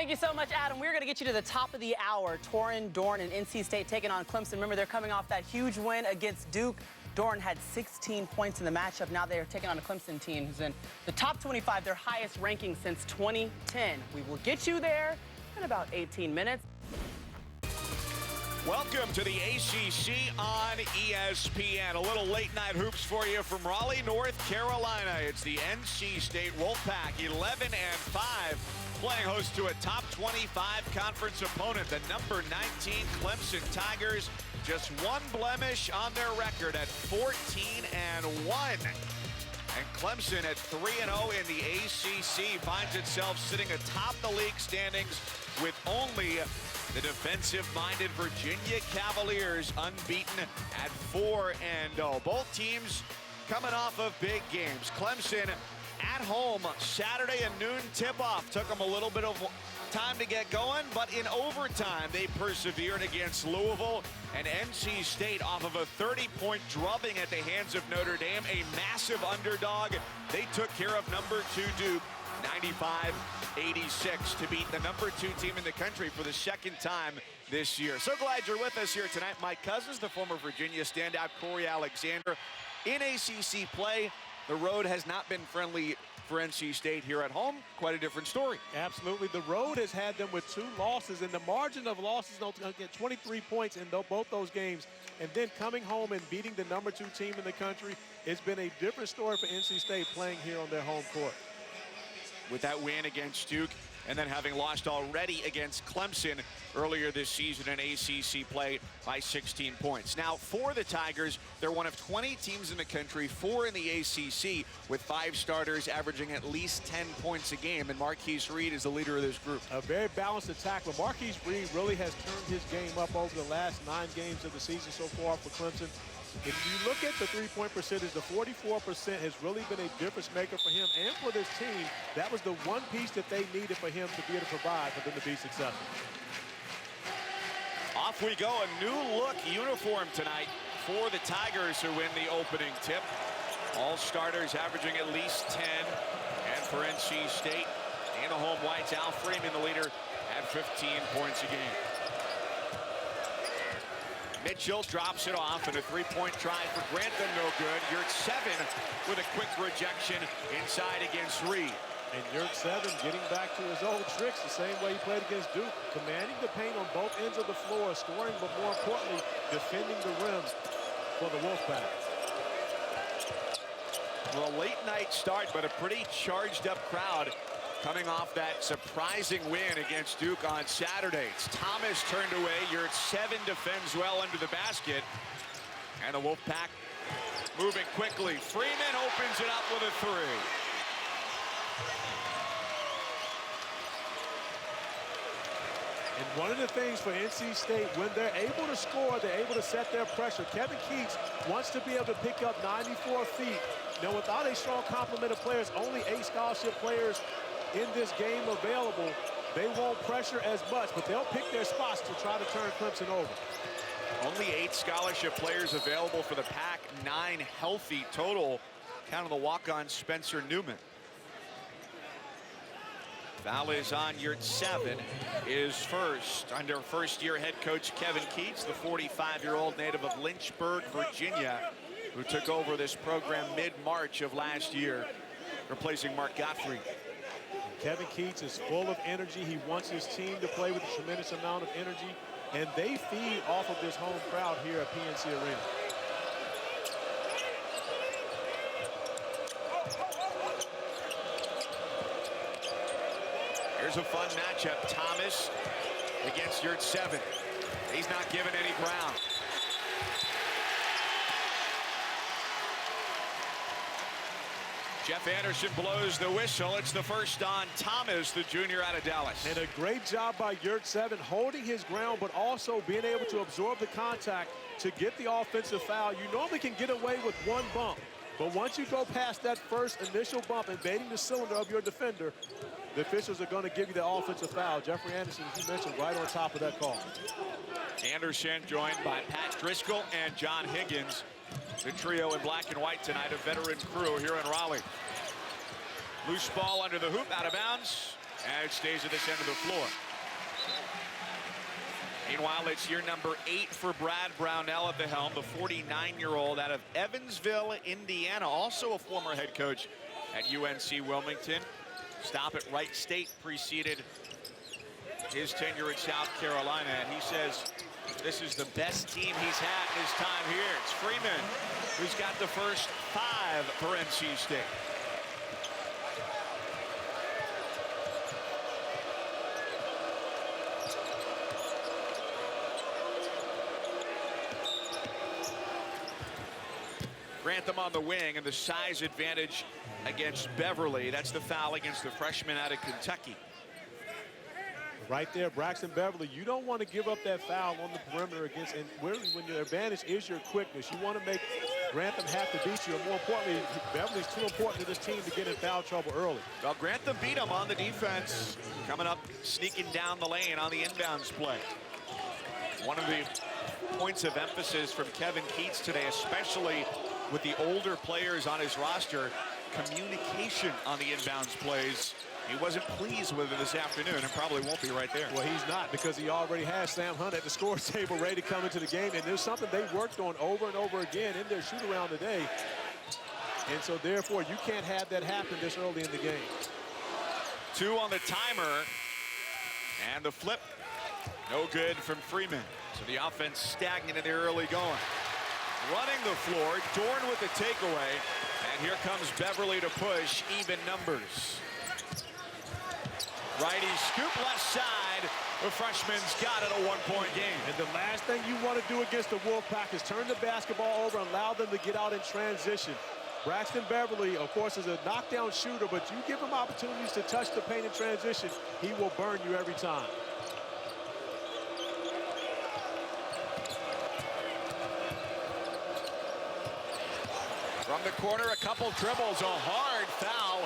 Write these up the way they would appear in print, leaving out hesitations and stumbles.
Thank you so much, Adam. We're going to get you to the top of the hour. Torrin, Dorn, and NC State taking on Clemson. Remember, they're coming off that huge win against Duke. Dorn had 16 points in the matchup. Now they're taking on a Clemson team who's in the top 25, their highest ranking since 2010. We will get you there in about 18 minutes. Welcome to the ACC on ESPN. A little late night hoops for you from Raleigh, North Carolina. It's the NC State Wolfpack, 11-5, playing host to a top 25 conference opponent, the number 19 Clemson Tigers. Just one blemish on their record at 14-1. And Clemson at 3-0 in the ACC finds itself sitting atop the league standings with only the defensive-minded Virginia Cavaliers unbeaten at 4-0. Both teams coming off of big games. Clemson at home, Saturday a noon tip-off. Took them a little bit of time to get going, but in overtime they persevered against Louisville. And NC State, off of a 30-point drubbing at the hands of Notre Dame, a massive underdog. They took care of number 2 Duke 95-86 to beat the number 2 team in the country for the second time this year. So glad you're with us here tonight. Mike Cousins, the former Virginia standout, Corey Alexander. In ACC play, the road has not been friendly for NC State here at home. Quite a different story. Absolutely. The road has had them with 2 losses, and the margin of losses, they'll get 23 points in both those games. And then coming home and beating the number 2 team in the country, it's been a different story for NC State playing here on their home court. With that win against Duke, and then having lost already against Clemson earlier this season in ACC play by 16 points. Now, for the Tigers, they're one of 20 teams in the country, 4 in the ACC, with 5 starters averaging at least 10 points a game, and Marquise Reed is the leader of this group. A very balanced attack, but Marquise Reed really has turned his game up over the last 9 games of the season so far for Clemson. If you look at the three-point percentage, the 44% has really been a difference maker for him and for this team. That was the one piece that they needed for him to be able to provide for them to be successful. Off we go, a new look uniform tonight for the Tigers who win the opening tip. All starters averaging at least 10. And for NC State, in the home whites, Al Freeman, the leader, at 15 points a game. Mitchell drops it off, and a 3-point try for Grantham, no good. Yurt-7 with a quick rejection inside against Reed. And Yurt-7 getting back to his old tricks the same way he played against Duke, commanding the paint on both ends of the floor, scoring, but more importantly, defending the rim for the Wolfpack. Well, a late night start, but a pretty charged up crowd coming off that surprising win against Duke on Saturday. It's Thomas turned away. Yurt-7 defends well under the basket. And the Wolfpack moving quickly. Freeman opens it up with a 3. And one of the things for NC State, when they're able to score, they're able to set their pressure. Kevin Keats wants to be able to pick up 94 feet. Now, without a strong complement of players, only 8 scholarship players in this game available, they won't pressure as much, but they'll pick their spots to try to turn Clemson over. Only 8 scholarship players available for the Pack, 9 healthy total. Count on the walk-on Spencer Newman. Foul is on Yurt-7, is first under first-year head coach Kevin Keats, the 45-year-old native of Lynchburg, Virginia, who took over this program mid-March of last year, replacing Mark Gottfried. Kevin Keats is full of energy. He wants his team to play with a tremendous amount of energy, and they feed off of this home crowd here at PNC Arena. Here's a fun matchup. Thomas against Yurt-7. He's not given any ground. Jeff Anderson blows the whistle. It's the first on Thomas, the junior out of Dallas. And a great job by Yurt-7 holding his ground, but also being able to absorb the contact to get the offensive foul. You normally can get away with one bump, but once you go past that first initial bump, invading the cylinder of your defender, the officials are going to give you the offensive foul. Jeffrey Anderson, as you mentioned, right on top of that call. Anderson joined by Pat Driscoll and John Higgins. The trio in black and white tonight, a veteran crew here in Raleigh. Loose ball under the hoop, out of bounds. And it stays at this end of the floor. Meanwhile, it's year number 8 for Brad Brownell at the helm, the 49-year-old out of Evansville, Indiana, also a former head coach at UNC Wilmington. Stop at Wright State preceded his tenure at South Carolina, and he says this is the best team he's had in his time here. It's Freeman who's got the first 5 for NC State. Grantham on the wing, and the size advantage against Beverly. That's the foul against the freshman out of Kentucky. Right there, Braxton Beverly, you don't want to give up that foul on the perimeter against, and really when your advantage is your quickness, you want to make Grantham have to beat you, and more importantly, Beverly's too important to this team to get in foul trouble early. Well, Grantham beat him on the defense, coming up, sneaking down the lane on the inbounds play. One of the points of emphasis from Kevin Keats today, especially with the older players on his roster, communication on the inbounds plays. He wasn't pleased with it this afternoon, and probably won't be right there. Well, he's not, because he already has Sam Hunt at the score table ready to come into the game, and there's something they worked on over and over again in their shoot-around today. And so, therefore, you can't have that happen this early in the game. 2 on the timer, and the flip, no good from Freeman. So the offense stagnant in the early going. Running the floor, Dorn with the takeaway, and here comes Beverly to push, even numbers. Righty scoop left side. The freshman's got it, a 1-point game. And the last thing you want to do against the Wolfpack is turn the basketball over and allow them to get out in transition. Braxton Beverly, of course, is a knockdown shooter, but you give him opportunities to touch the paint in transition, he will burn you every time. From the corner, a couple dribbles, a hard foul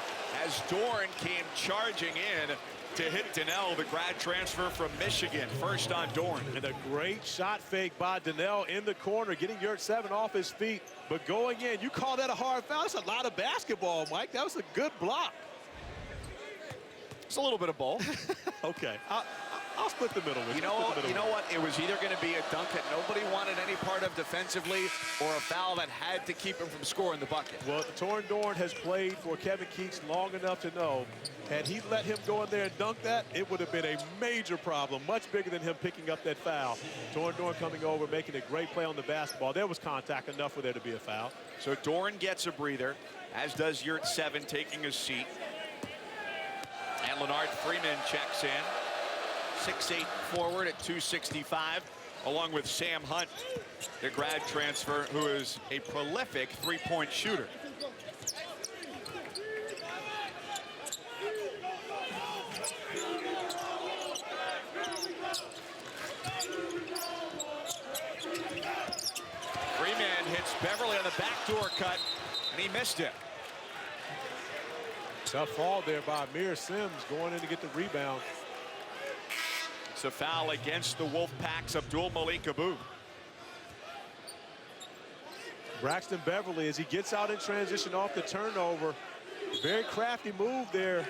as Dorn came charging in to hit Donnell, the grad transfer from Michigan. First on Dorn. And a great shot fake by Donnell in the corner, getting Yurt 7 off his feet, but going in. You call that a hard foul? That's a lot of basketball, Mike. That was a good block. It's a little bit of both. Okay. I'll split the middle with you. You know what? It was either going to be a dunk that nobody wanted any part of defensively, or a foul that had to keep him from scoring the bucket. Well, Torrin Dorn has played for Kevin Keats long enough to know, had he let him go in there and dunk that, it would have been a major problem, much bigger than him picking up that foul. Torrin Dorn coming over, making a great play on the basketball. There was contact enough for there to be a foul. So Dorn gets a breather, as does Yurt 7 taking a seat. And Leonard Freeman checks in. 6'8" forward at 265, along with Sam Hunt, the grad transfer, who is a prolific three-point shooter. Freeman hits Beverly on the backdoor cut, and he missed it. Tough fall there by Amir Sims, going in to get the rebound. A foul against the Wolfpack's Abdul Malik Abu. Braxton Beverly, as he gets out in transition off the turnover, very crafty move there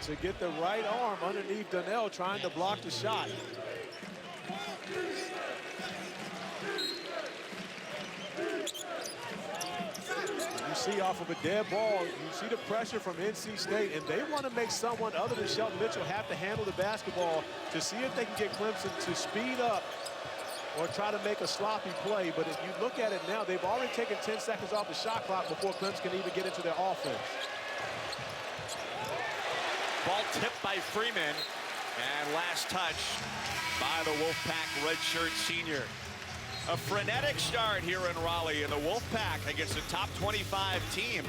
to get the right arm underneath Donnell, trying to block the shot. You see off of a dead ball, you see the pressure from NC State, and they want to make someone other than Shelton Mitchell have to handle the basketball to see if they can get Clemson to speed up or try to make a sloppy play. But if you look at it now, they've already taken 10 seconds off the shot clock before Clemson can even get into their offense. Ball tipped by Freeman, and last touch by the Wolfpack redshirt senior. A frenetic start here in Raleigh, and the Wolfpack, against a top 25 team,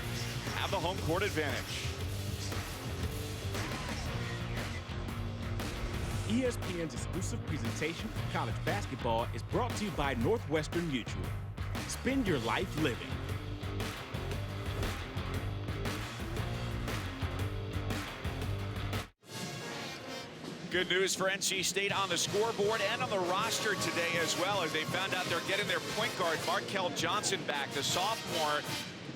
have the home court advantage. ESPN's exclusive presentation of college basketball is brought to you by Northwestern Mutual. Spend your life living. Good news for NC State on the scoreboard and on the roster today as well, as they found out they're getting their point guard, Markel Johnson, back. The sophomore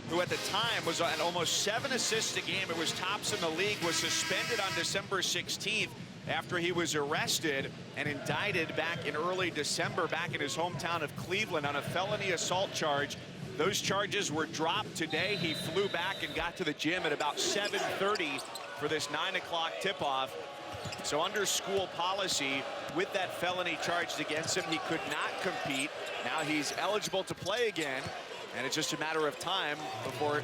who at the time was at almost 7 assists a game. It was tops in the league, was suspended on December 16th after he was arrested and indicted back in early December back in his hometown of Cleveland on a felony assault charge. Those charges were dropped today. He flew back and got to the gym at about 7:30 for this 9 o'clock tip-off. So under school policy, with that felony charged against him, he could not compete. Now he's eligible to play again, and it's just a matter of time before,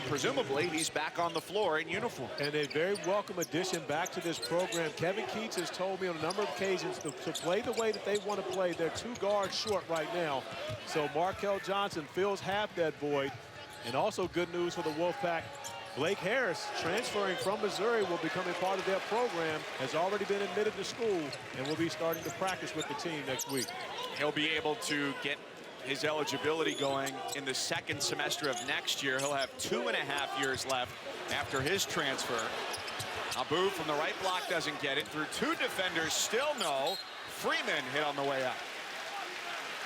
presumably, he's back on the floor in uniform. And a very welcome addition back to this program. Kevin Keats has told me on a number of occasions to play the way that they want to play. They're 2 guards short right now. So Markel Johnson fills half that void. And also good news for the Wolfpack. Blake Harris, transferring from Missouri, will become a part of their program, has already been admitted to school, and will be starting to practice with the team next week. He'll be able to get his eligibility going in the 2nd semester of next year. He'll have 2.5 years left after his transfer. Abu from the right block doesn't get it. Through 2 defenders, still no. Freeman hit on the way up.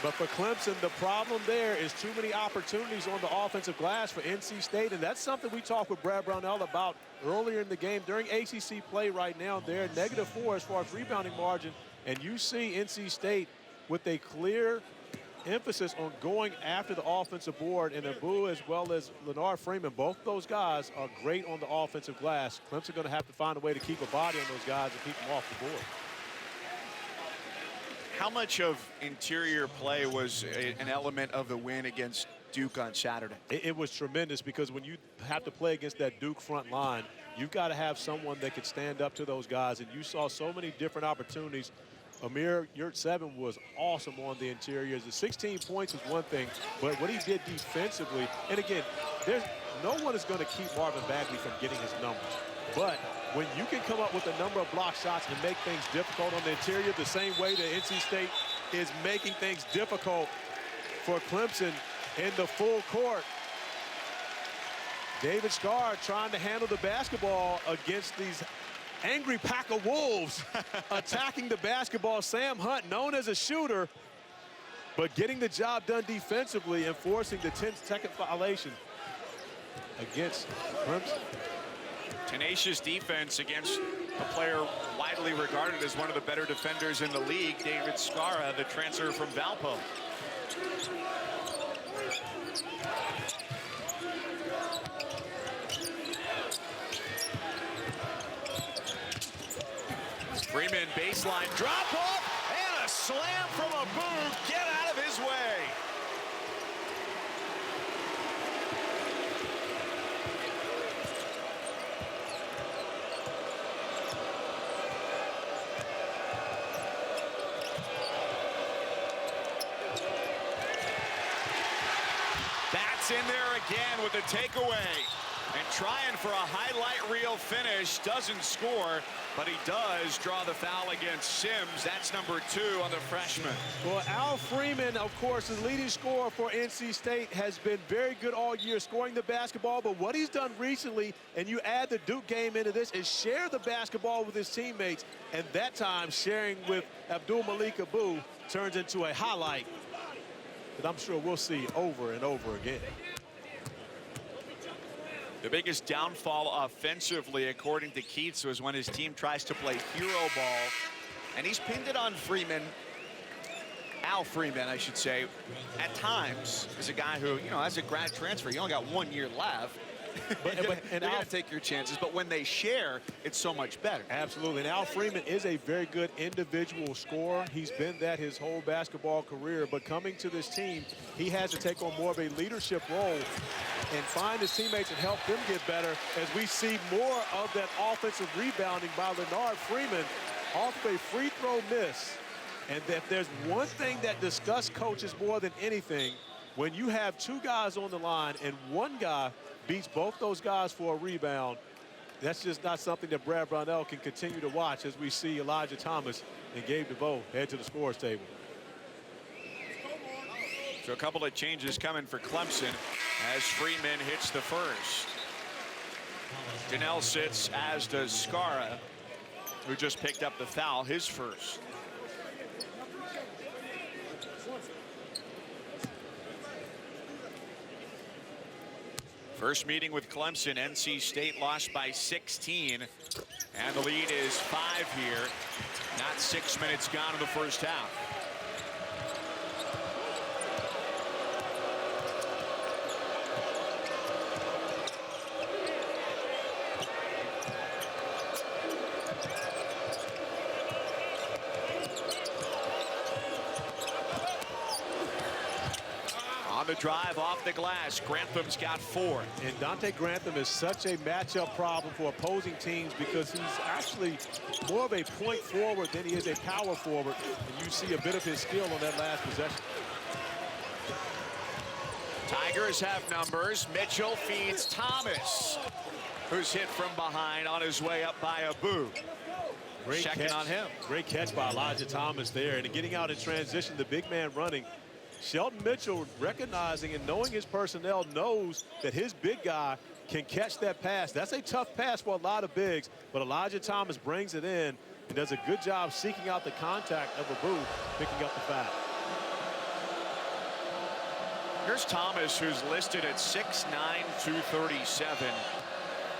But for Clemson, the problem there is too many opportunities on the offensive glass for NC State, and that's something we talked with Brad Brownell about earlier in the game. During ACC play right now, they're -4 as far as rebounding margin, and you see NC State with a clear emphasis on going after the offensive board, and Abu as well as Leonard Freeman, both those guys are great on the offensive glass. Clemson going to have to find a way to keep a body on those guys and keep them off the board. How much of interior play was an element of the win against Duke on Saturday? It was tremendous, because when you have to play against that Duke front line, you've got to have someone that could stand up to those guys, and you saw so many different opportunities. Amir Yurtseven was awesome on the interiors. The 16 points was one thing, but what he did defensively, and again, no one is going to keep Marvin Bagley from getting his numbers. But when you can come up with a number of block shots and make things difficult on the interior, the same way that NC State is making things difficult for Clemson in the full court. David Scarr trying to handle the basketball against these angry pack of wolves attacking the basketball. Sam Hunt, known as a shooter, but getting the job done defensively and forcing the 10-second violation against Clemson. Tenacious defense against a player widely regarded as one of the better defenders in the league, David Scarr, the transfer from Valpo. Freeman baseline drop off and a slam from Abu. Get out of his way. Bats in there again with the takeaway. And trying for a highlight reel finish, doesn't score, but he does draw the foul against Sims. That's number 2 on the freshman. Well, Al Freeman, of course, the leading scorer for NC State, has been very good all year scoring the basketball, but what he's done recently, and you add the Duke game into this, is share the basketball with his teammates, and that time sharing with Abdul Malik Abu turns into a highlight that I'm sure we'll see over and over again. The biggest downfall offensively, according to Keats, was when his team tries to play hero ball. And he's pinned it on Freeman, Al Freeman, I should say, at times, is a guy who, you know, as a grad transfer, you only got 1 year left. You're going to take your chances, but when they share, it's so much better. Absolutely, and Al Freeman is a very good individual scorer. He's been that his whole basketball career, but coming to this team, he has to take on more of a leadership role and find his teammates and help them get better, as we see more of that offensive rebounding by Leonard Freeman off a free throw miss. And if there's one thing that disgusts coaches more than anything, when you have 2 guys on the line and one guy beats both those guys for a rebound, that's just not something that Brad Brownell can continue to watch, as we see Elijah Thomas and Gabe DeVoe head to the scorer's table. So a couple of changes coming for Clemson as Freeman hits the first. Janelle sits, as does Scarra, who just picked up the foul, his first. First meeting with Clemson, NC State lost by 16. And the lead is 5 here. Not 6 minutes gone in the first half. On the drive off the glass, Grantham's got 4. And Dante Grantham is such a matchup problem for opposing teams because he's actually more of a point forward than he is a power forward. And you see a bit of his skill on that last possession. Tigers have numbers. Mitchell feeds Thomas, who's hit from behind on his way up by Abu. Great Checking catch on him. Great catch by Elijah Thomas there. And getting out in transition, the big man running. Shelton Mitchell, recognizing and knowing his personnel, knows that his big guy can catch that pass. That's a tough pass for a lot of bigs, but Elijah Thomas brings it in and does a good job seeking out the contact of Abu, picking up the foul. Here's Thomas, who's listed at 6'9", 237.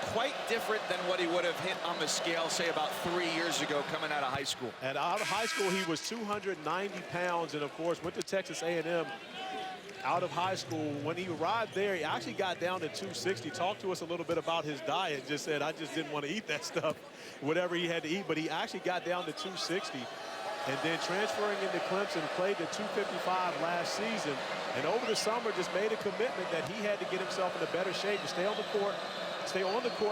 Quite different than what he would have hit on the scale, say, about 3 years ago coming out of high school. And out of high school, he was 290 pounds and, of course, went to Texas A&M out of high school. When he arrived there, he actually got down to 260. Talked to us a little bit about his diet. Just said, I just didn't want to eat that stuff, whatever he had to eat. But he actually got down to 260. And then transferring into Clemson, played to 255 last season. And over the summer, just made a commitment that he had to get himself in a better shape to stay on the court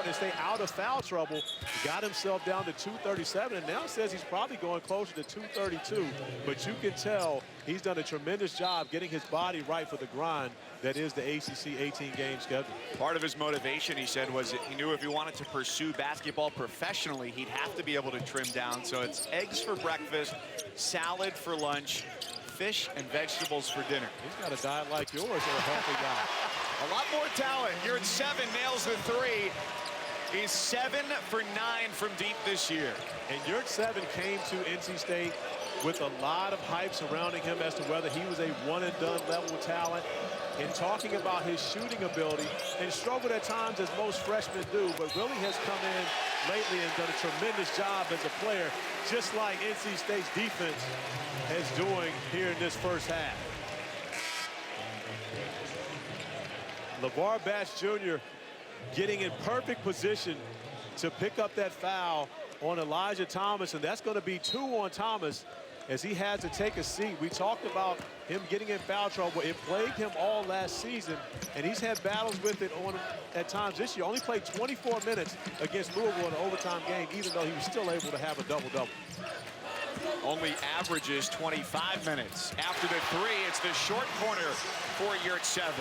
and stay out of foul trouble. He got himself down to 237 and now says he's probably going closer to 232. But you can tell he's done a tremendous job getting his body right for the grind that is the ACC 18-game schedule. Part of his motivation, he said, was he knew if he wanted to pursue basketball professionally, he'd have to be able to trim down. So it's eggs for breakfast, salad for lunch, fish and vegetables for dinner. He's got a diet like yours, or a healthy guy. A lot more talent. You're at 7, nails the 3. He's 7 for 9 from deep this year. And Yurt 7 came to NC State with a lot of hype surrounding him as to whether he was a one-and-done level talent. And talking about his shooting ability, and struggled at times as most freshmen do, but really has come in lately and done a tremendous job as a player, just like NC State's defense is doing here in this first half. LeVar Batch Jr. getting in perfect position to pick up that foul on Elijah Thomas, and that's going to be 2 on Thomas as he has to take a seat. We talked about him getting in foul trouble. It plagued him all last season, and he's had battles with it at times this year. Only played 24 minutes against Louisville in an overtime game, even though he was still able to have a double-double. Only averages 25 minutes. After the 3, it's the short corner for Yurt 7.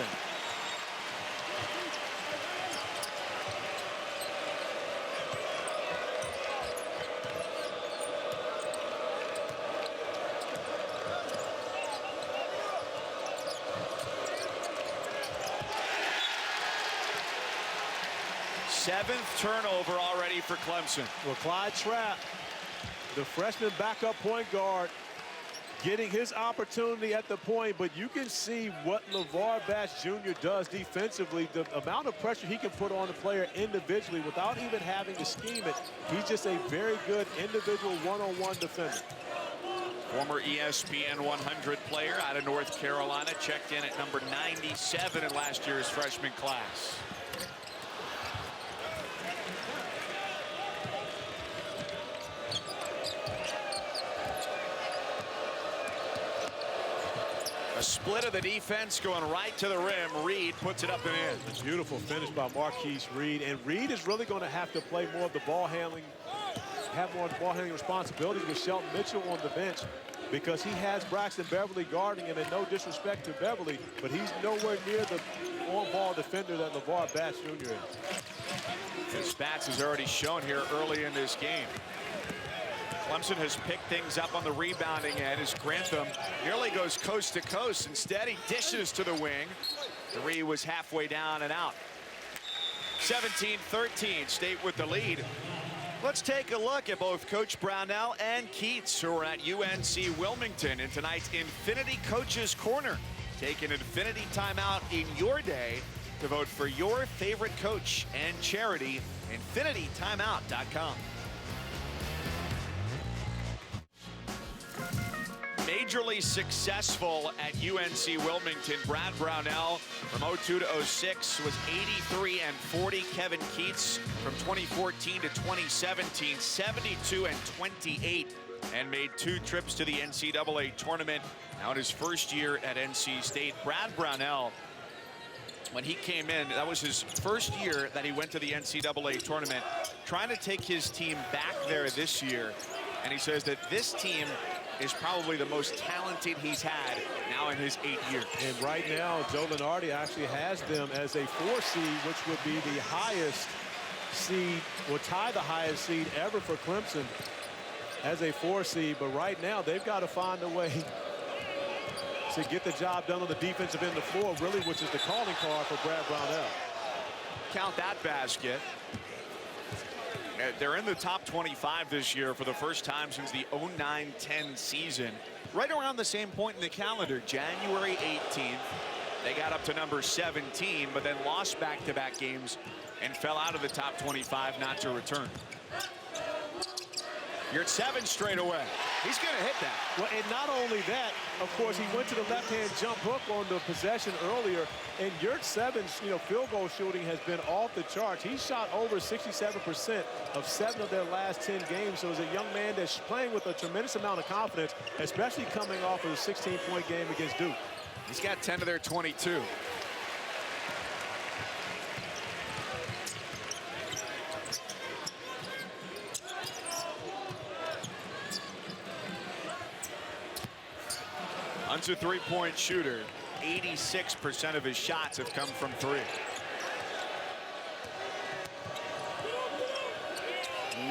Seventh turnover already for Clemson. Well, Clyde Trapp, the freshman backup point guard, getting his opportunity at the point, but you can see what LeVar Batch Jr. does defensively, the amount of pressure he can put on the player individually without even having to scheme it. He's just a very good individual one-on-one defender. Former ESPN 100 player out of North Carolina, checked in at number 97 in last year's freshman class. A split of the defense going right to the rim. Reed puts it up and in. A beautiful finish by Marquise Reed. And Reed is really going to have to play more of the ball handling, have more of the ball handling responsibilities with Shelton Mitchell on the bench, because he has Braxton Beverly guarding him, and no disrespect to Beverly, but he's nowhere near the on-ball defender that LeVar Batch Jr. is. And Spatz has already shown here early in this game. Clemson has picked things up on the rebounding end as Grantham nearly goes coast to coast. Instead, he dishes to the wing. The Three was halfway down and out. 17-13, State with the lead. Let's take a look at both Coach Brownell and Keats, who are at UNC Wilmington in tonight's Infinity Coaches Corner. Take an Infinity timeout in your day to vote for your favorite coach and charity. InfinityTimeout.com. Majorly successful at UNC Wilmington, Brad Brownell from 02 to 06 was 83-40. Kevin Keats from 2014 to 2017, 72-28, and made 2 trips to the NCAA tournament. Now in his first year at NC State, Brad Brownell, when he came in, that was his first year that he went to the NCAA tournament, trying to take his team back there this year. And he says that this team is probably the most talented he's had now in his 8 years. And right now, Joe Lunardi actually has them as a 4 seed, which would be the highest seed, or tie the highest seed ever for Clemson as a 4 seed. But right now, they've got to find a way to get the job done on the defensive end of the floor, really, which is the calling card for Brad Brownell. Count that basket. They're in the top 25 this year for the first time since the 09-10 season. Right around the same point in the calendar, January 18th. They got up to number 17, but then lost back-to-back games and fell out of the top 25 not to return. You're at 7 straight away. He's going to hit that. Well, and not only that, of course, he went to the left-hand jump hook on the possession earlier. And Yurt 7's, field goal shooting has been off the charts. He shot over 67% of 7 of their last 10 games. So as a young man that's playing with a tremendous amount of confidence, especially coming off of a 16-point game against Duke. He's got 10 of their 22. Hunt's a 3-point shooter. 86% of his shots have come from 3.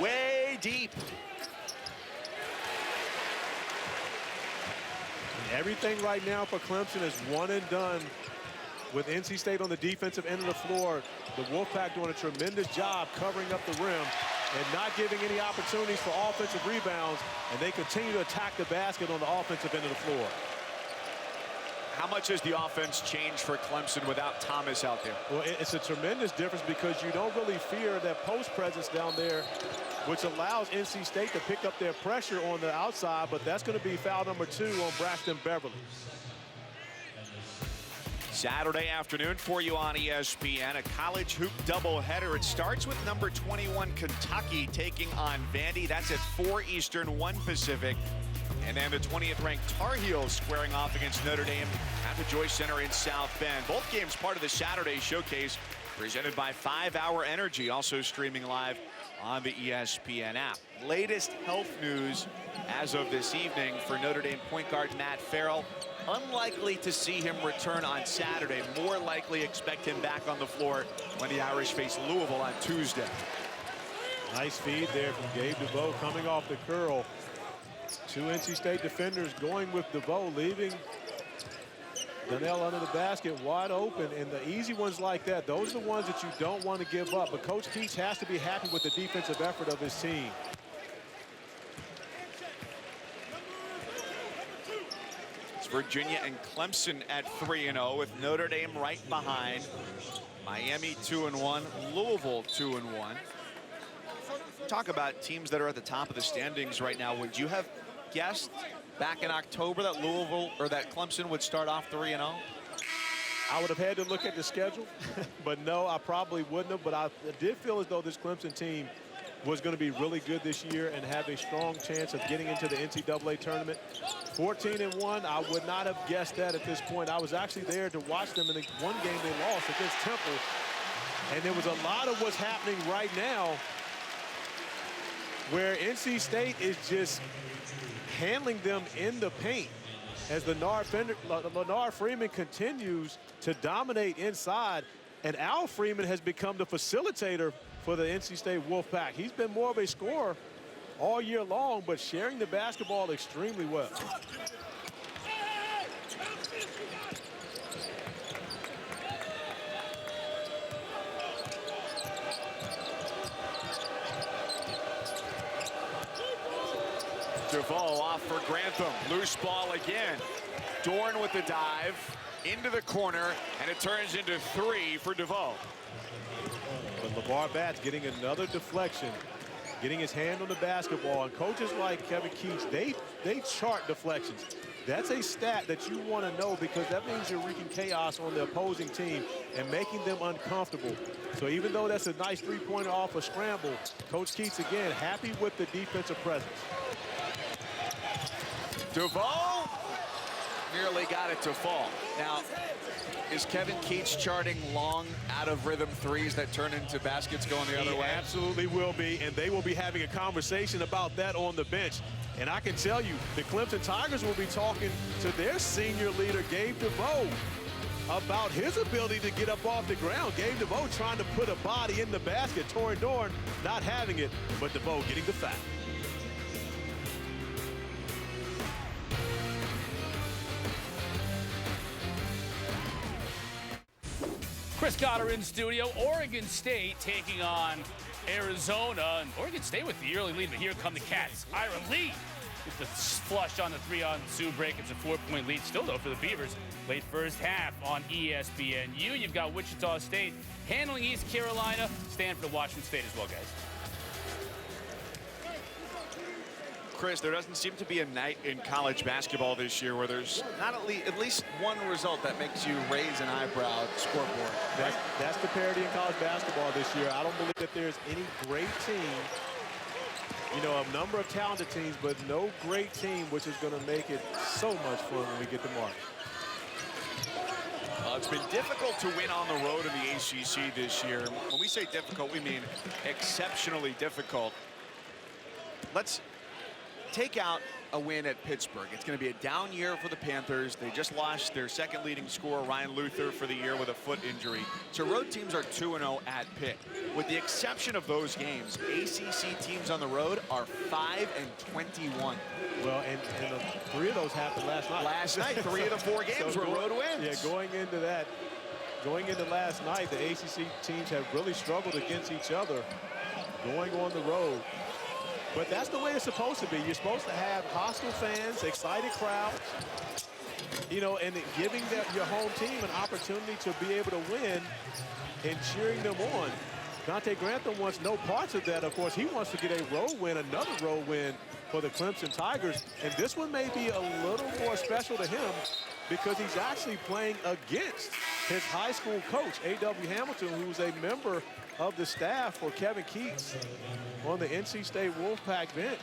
Way deep. Everything right now for Clemson is one and done with NC State on the defensive end of the floor. The Wolfpack doing a tremendous job covering up the rim and not giving any opportunities for offensive rebounds, and they continue to attack the basket on the offensive end of the floor. How much has the offense changed for Clemson without Thomas out there? Well, it's a tremendous difference because you don't really fear that post presence down there, which allows NC State to pick up their pressure on the outside, but that's going to be foul number 2 on Braxton Beverly. Saturday afternoon for you on ESPN, a college hoop doubleheader. It starts with number 21 Kentucky taking on Vandy. That's at 4 Eastern, 1 Pacific. And then the 20th ranked Tar Heels squaring off against Notre Dame at the Joyce Center in South Bend. Both games part of the Saturday showcase presented by 5 Hour Energy, also streaming live on the ESPN app. Latest health news as of this evening for Notre Dame point guard Matt Farrell. Unlikely to see him return on Saturday. More likely expect him back on the floor when the Irish face Louisville on Tuesday. Nice feed there from Gabe DeVoe coming off the curl. 2 NC State defenders going with DeVoe, leaving Donnell under the basket wide open. And the easy ones like that, those are the ones that you don't want to give up. But Coach Keats has to be happy with the defensive effort of his team. It's Virginia and Clemson at 3-0 with Notre Dame right behind. Miami 2-1, Louisville 2-1. Talk about teams that are at the top of the standings right now. Would you have guessed back in October that Louisville or that Clemson would start off 3-0? I would have had to look at the schedule, but no, I probably wouldn't have. But I did feel as though this Clemson team was going to be really good this year and have a strong chance of getting into the NCAA tournament. 14-1, I would not have guessed that at this point. I was actually there to watch them in the one game they lost against Temple. And there was a lot of what's happening right now where NC State is just handling them in the paint as Leonard Freeman continues to dominate inside, and Al Freeman has become the facilitator for the NC State Wolfpack. He's been more of a scorer all year long, but sharing the basketball extremely well. DeVoe off for Grantham. Loose ball again. Dorn with the dive into the corner, and it turns into 3 for DeVoe. But LeVar Batts getting another deflection, getting his hand on the basketball. And coaches like Kevin Keats, they chart deflections. That's a stat that you want to know, because that means you're wreaking chaos on the opposing team and making them uncomfortable. So even though that's a nice three-pointer off a scramble, Coach Keats, again, happy with the defensive presence. DeVoe nearly got it to fall. Now, is Kevin Keats charting long, out-of-rhythm threes that turn into baskets going the other way? He absolutely will be, and they will be having a conversation about that on the bench. And I can tell you, the Clemson Tigers will be talking to their senior leader, Gabe DeVoe, about his ability to get up off the ground. Gabe DeVoe trying to put a body in the basket. Torrin Dorn not having it, but DeVoe getting the foul. Chris Cotter in studio. Oregon State taking on Arizona. And Oregon State with the early lead, but here come the Cats. Ira Lee with the flush on the 3-on-2 break. It's a 4-point lead still, though, for the Beavers. Late first half on ESPNU. You've got Wichita State handling East Carolina. Stanford, Washington State as well, guys. Chris, there doesn't seem to be a night in college basketball this year where there's not at least one result that makes you raise an eyebrow at the scoreboard. That's the parity in college basketball this year. I don't believe that there's any great team, you know, a number of talented teams, but no great team which is going to make it so much fun when we get to March. It's been difficult to win on the road in the ACC this year. When we say difficult, we mean exceptionally difficult. Let's take out a win at Pittsburgh. It's going to be a down year for the Panthers. They just lost their second leading scorer, Ryan Luther, for the year with a foot injury. So road teams are 2-0 at Pitt. With the exception of those games, ACC teams on the road are 5-21. Well, and 3 of those happened last night. Last night, 3 of the 4 games were road wins. Yeah, going into last night, the ACC teams have really struggled against each other going on the road. But that's the way it's supposed to be. You're supposed to have hostile fans, excited crowds, you know, and giving your home team an opportunity to be able to win and cheering them on. Dante Grantham wants no parts of that. Of course, he wants to get a road win, another road win for the Clemson Tigers. And this one may be a little more special to him because he's actually playing against his high school coach, A.W. Hamilton, who's a member of the staff for Kevin Keats on the NC State Wolfpack bench.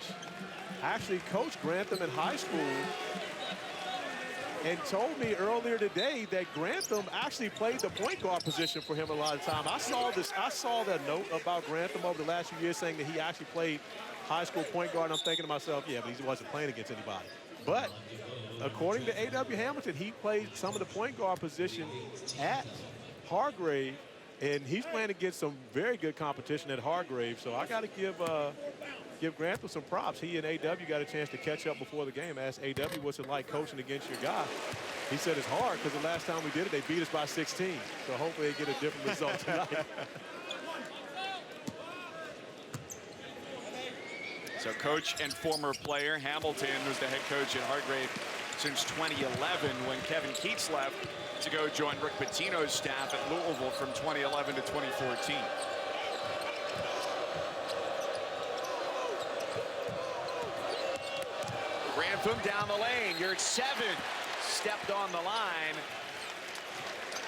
Actually coached Grantham in high school and told me earlier today that Grantham actually played the point guard position for him a lot of time. I saw that note about Grantham over the last few years saying that he actually played high school point guard. And I'm thinking to myself, yeah, but he wasn't playing against anybody. But according to A.W. Hamilton, he played some of the point guard position at Hargrave, and he's playing against some very good competition at Hargrave. So I got to give Grantham some props. He and A.W. got a chance to catch up before the game. Asked A.W. what's it like coaching against your guy. He said it's hard because the last time we did it, they beat us by 16. So hopefully they get a different result tonight. So coach and former player Hamilton was the head coach at Hargrave since 2011 when Kevin Keats left to go join Rick Pitino's staff at Louisville from 2011 to 2014. Grantham down the lane. You're at 7. Stepped on the line.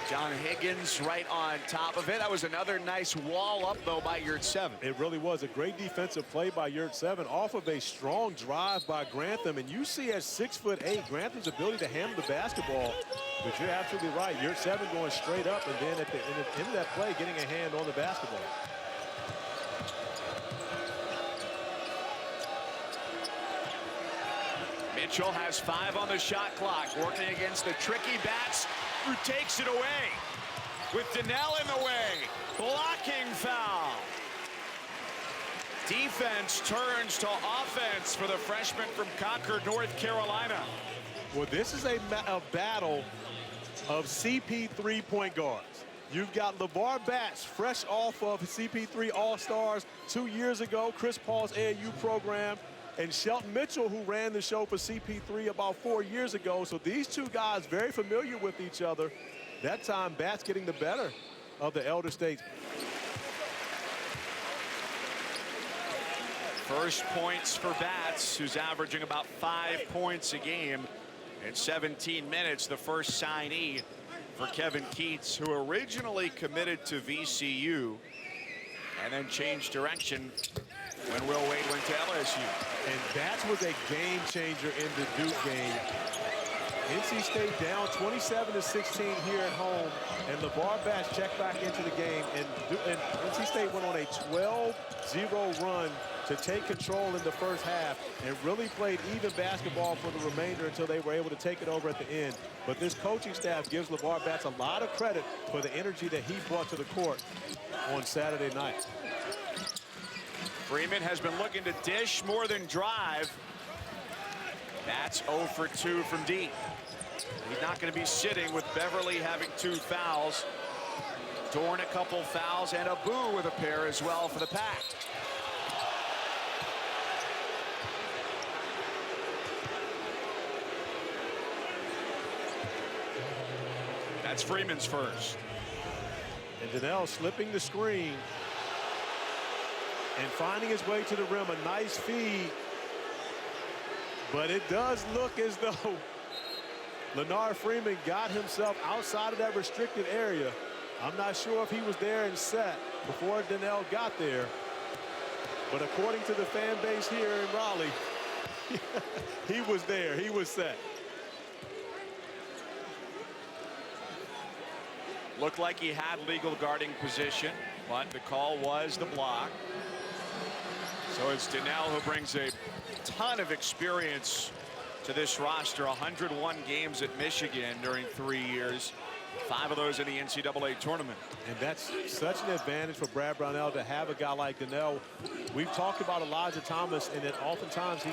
John Higgins right on top of it. That was another nice wall up, though, by Yurt 7. It really was a great defensive play by Yurt 7 off of a strong drive by Grantham. And you see at 6'8", Grantham's ability to handle the basketball. But you're absolutely right. Yurt 7 going straight up, and then at the end of that play, getting a hand on the basketball. Mitchell has 5 on the shot clock, working against the tricky Bats, who takes it away. With Donnell in the way, blocking foul. Defense turns to offense for the freshman from Concord, North Carolina. Well, this is a battle of CP3 point guards. You've got LeVar Batts, fresh off of CP3 All-Stars 2 years ago, Chris Paul's AAU program. and Shelton Mitchell, who ran the show for CP3 about 4 years ago. So these two guys very familiar with each other. That time, Bats getting the better of the Elder States. First points for Bats, who's averaging about 5 points a game in 17 minutes. The first signee for Kevin Keats, who originally committed to VCU and then changed direction when Will Wade went to LSU. And Bats was a game changer in the Duke game. NC State down 27-16 here at home, and LeVar Bats checked back into the game, and NC State went on a 12-0 run to take control in the first half and really played even basketball for the remainder until they were able to take it over at the end. But this coaching staff gives LeVar Bats a lot of credit for the energy that he brought to the court on Saturday night. Freeman has been looking to dish more than drive. Bats 0 for 2 from deep. He's not going to be sitting with Beverly having 2 fouls. Dorn a couple fouls, and Abu with a pair as well for the Pack. That's Freeman's first. And Donnell slipping the screen and finding his way to the rim. A nice feed. But it does look as though Leonard Freeman got himself outside of that restricted area. I'm not sure if he was there and set before Donnell got there. But according to the fan base here in Raleigh, he was there. He was set. Looked like he had legal guarding position, but the call was the block. So it's Donnell who brings a ton of experience to this roster. 101 games at Michigan during 3 years. 5 of those in the NCAA tournament. And that's such an advantage for Brad Brownell to have a guy like Donnell. We've talked about Elijah Thomas, and that oftentimes he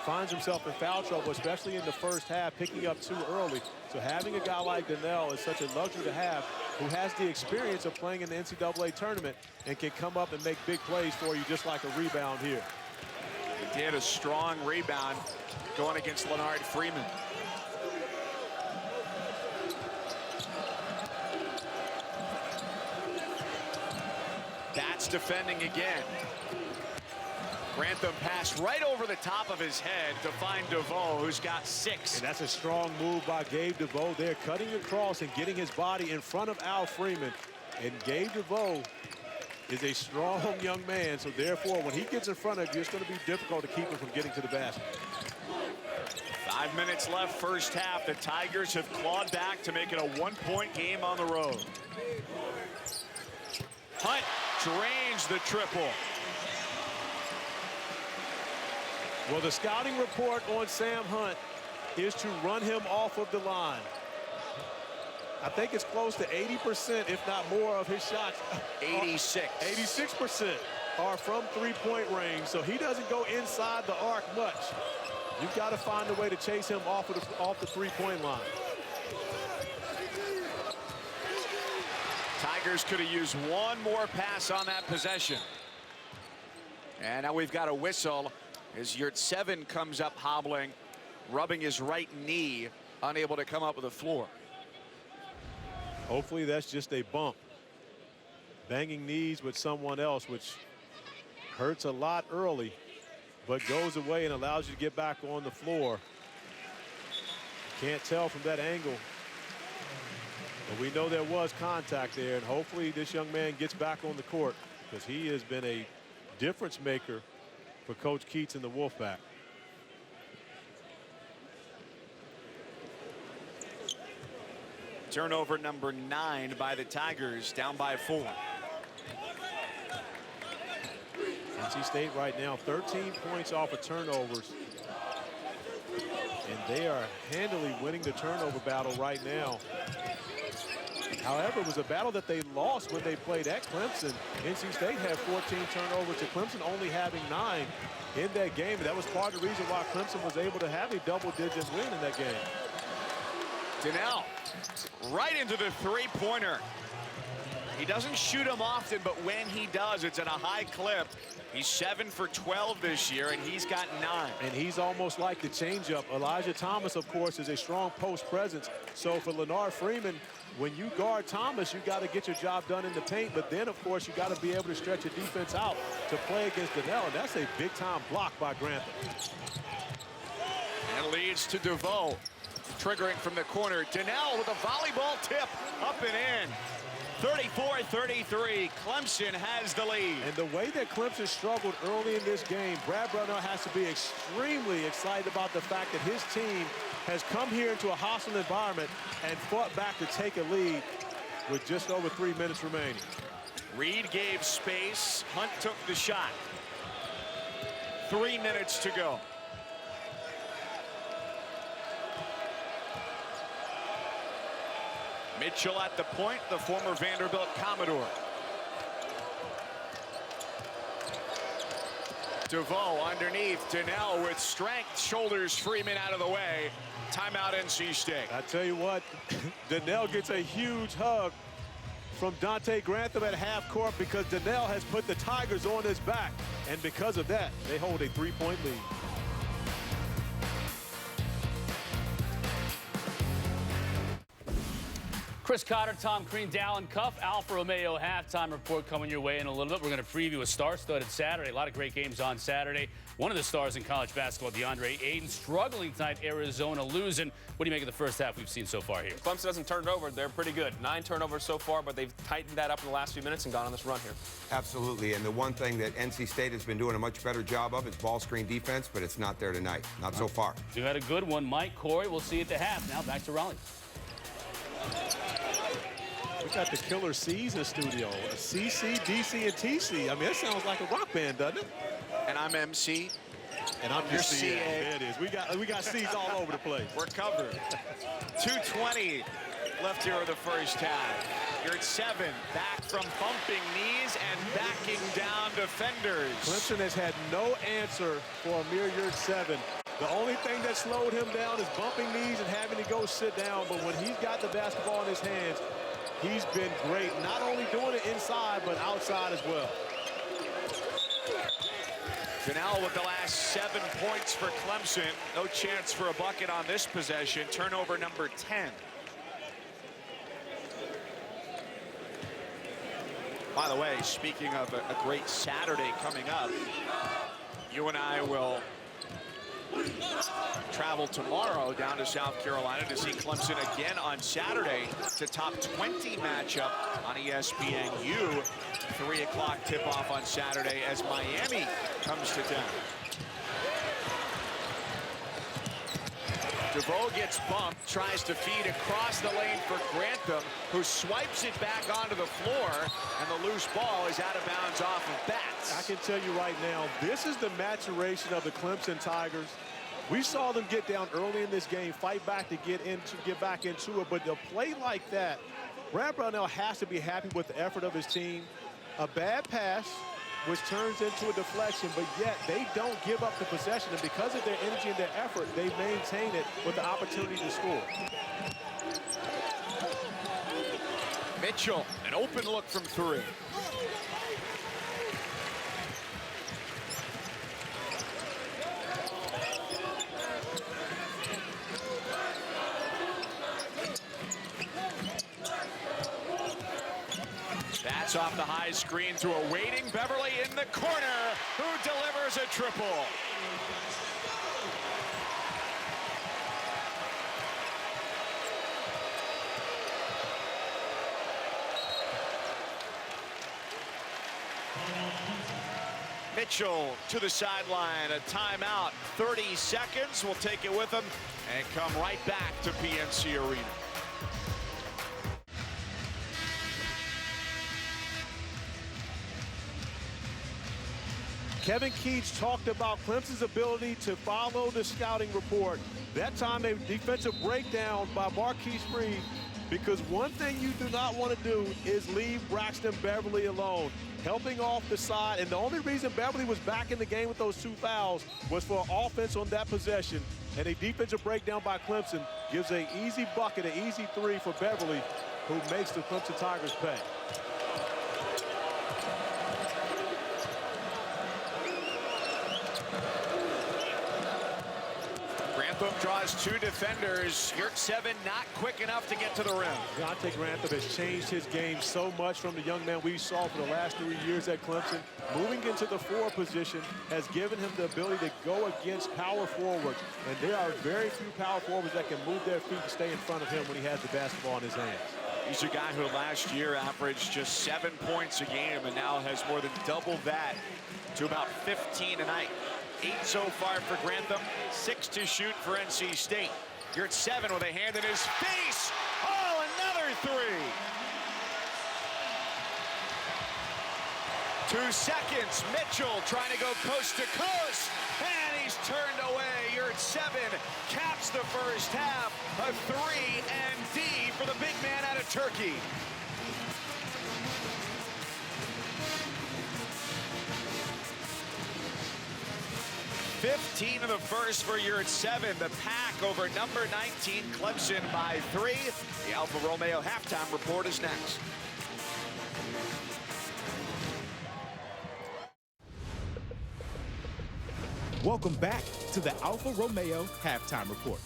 finds himself in foul trouble, especially in the first half, picking up too early. So having a guy like Donnell is such a luxury to have, who has the experience of playing in the NCAA tournament and can come up and make big plays for you, just like a rebound here. He did a strong rebound going against Leonard Freeman. Bats defending again. Grantham passed right over the top of his head to find DeVoe, who's got 6. And that's a strong move by Gabe DeVoe there, cutting across and getting his body in front of Al Freeman. And Gabe DeVoe is a strong young man, so therefore when he gets in front of you, it's going to be difficult to keep him from getting to the basket. 5 minutes left first half. The Tigers have clawed back to make it a 1-point game on the road. Hunt drains the triple. Well, the scouting report on Sam Hunt is to run him off of the line. I think it's close to 80%, if not more, of his shots. 86% are from three-point range, so he doesn't go inside the arc much. You've got to find a way to chase him off the three-point line. Tigers could have used one more pass on that possession. And now we've got a whistle as Yurtseven comes up hobbling, rubbing his right knee, unable to come up with the floor. Hopefully that's just a bump. Banging knees with someone else, which hurts a lot early, but goes away and allows you to get back on the floor. Can't tell from that angle, but we know there was contact there, and hopefully this young man gets back on the court, because he has been a difference maker for Coach Keats and the Wolfpack. Turnover number 9 by the Tigers, down by 4. NC State right now 13 points off of turnovers, and they are handily winning the turnover battle right now. However, it was a battle that they lost when they played at Clemson. NC State had 14 turnovers to Clemson only having 9 in that game, and that was part of the reason why Clemson was able to have a double-digit win in that game. Donnell right into the three-pointer. He doesn't shoot them often, but when he does, it's at a high clip. He's 7 for 12 this year, and he's got 9. And he's almost like the changeup. Elijah Thomas, of course, is a strong post presence. So for Leonard Freeman, when you guard Thomas, you got to get your job done in the paint. But then, of course, you got to be able to stretch your defense out to play against Donnell. And that's a big-time block by Grantham. And leads to DeVoe. Triggering from the corner. Donnell with a volleyball tip up and in. 34-33. Clemson has the lead. And the way that Clemson struggled early in this game, Brad Brownell has to be extremely excited about the fact that his team has come here into a hostile environment and fought back to take a lead with just over 3 minutes remaining. Reed gave space. Hunt took the shot. 3 minutes to go. Mitchell at the point, the former Vanderbilt Commodore. DeVoe underneath. Donnell with strength. Shoulders Freeman out of the way. Timeout NC State. I tell you what, Donnell gets a huge hug from Dante Grantham at half court because Donnell has put the Tigers on his back. And because of that, they hold a 3-point lead. Chris Cotter, Tom Crean, Dallin Cuff, Alfa Romeo halftime report coming your way in a little bit. We're going to preview a star-studded Saturday. A lot of great games on Saturday. One of the stars in college basketball, DeAndre Ayton, struggling tonight. Arizona losing. What do you make of the first half we've seen so far here? Clemson doesn't turn it over. They're pretty good. 9 turnovers so far, but they've tightened that up in the last few minutes and gone on this run here. Absolutely. And the one thing that NC State has been doing a much better job of is ball screen defense, but it's not there tonight. Not so far. You had a good one, Mike. Corey, we'll see you at the half. Now back to Raleigh. We got the Killer C's in studio. CC, DC, and TC. I mean, that sounds like a rock band, doesn't it? And I'm MC. And I'm Your just CA. There it is. We got C's all over the place. We're covered. 2:20 left here in the first half. You're at 7. Back from bumping knees and backing down defenders. Clemson has had no answer for Amir Yurtseven. The only thing that slowed him down is bumping knees and having to go sit down. But when he's got the basketball in his hands, he's been great. Not only doing it inside, but outside as well. Donnell with the last 7 points for Clemson. No chance for a bucket on this possession. Turnover number 10. By the way, speaking of a great Saturday coming up, you and I will travel tomorrow down to South Carolina to see Clemson again on Saturday. It's a top 20 matchup on ESPNU. 3 o'clock tip-off on Saturday as Miami comes to town. DeVoe gets bumped, tries to feed across the lane for Grantham, who swipes it back onto the floor, and the loose ball is out of bounds off of Batts. I can tell you right now, this is the maturation of the Clemson Tigers. We saw them get down early in this game, fight back to get back into it, but a play like that, Brad Brownell has to be happy with the effort of his team. A bad pass, which turns into a deflection, but yet they don't give up the possession, and because of their energy and their effort, they maintain it with the opportunity to score. Mitchell, an open look from 3. That's off the high screen to a waiting Beverly in the corner, who delivers a triple. Mitchell to the sideline, a timeout, 30 seconds. We'll take it with him and come right back to PNC Arena. Kevin Keats talked about Clemson's ability to follow the scouting report. That time, a defensive breakdown by Marquise Reed, because one thing you do not want to do is leave Braxton Beverly alone. Helping off the side, and the only reason Beverly was back in the game with those 2 fouls was for offense on that possession. And a defensive breakdown by Clemson gives an easy bucket, an easy 3 for Beverly, who makes the Clemson Tigers pay. Grantham draws 2 defenders. Yurt 7 not quick enough to get to the rim. Dante Grantham has changed his game so much from the young man we saw for the last 3 years at Clemson. Moving into the 4 position has given him the ability to go against power forwards. And there are very few power forwards that can move their feet and stay in front of him when he has the basketball in his hands. He's a guy who last year averaged just 7 points a game and now has more than double that to about 15 a night. 8 so far for Grantham, 6 to shoot for NC State. You're at 7 with a hand in his face. Oh, another 3. 2 seconds. Mitchell trying to go coast to coast, and he's turned away. You're at 7. Caps the first half. A 3 and D for the big man out of Turkey. $15 in the first for Yurt 7. The Pack over number 19 Clemson by 3. The Alfa Romeo halftime report is next. Welcome back to the Alfa Romeo halftime report.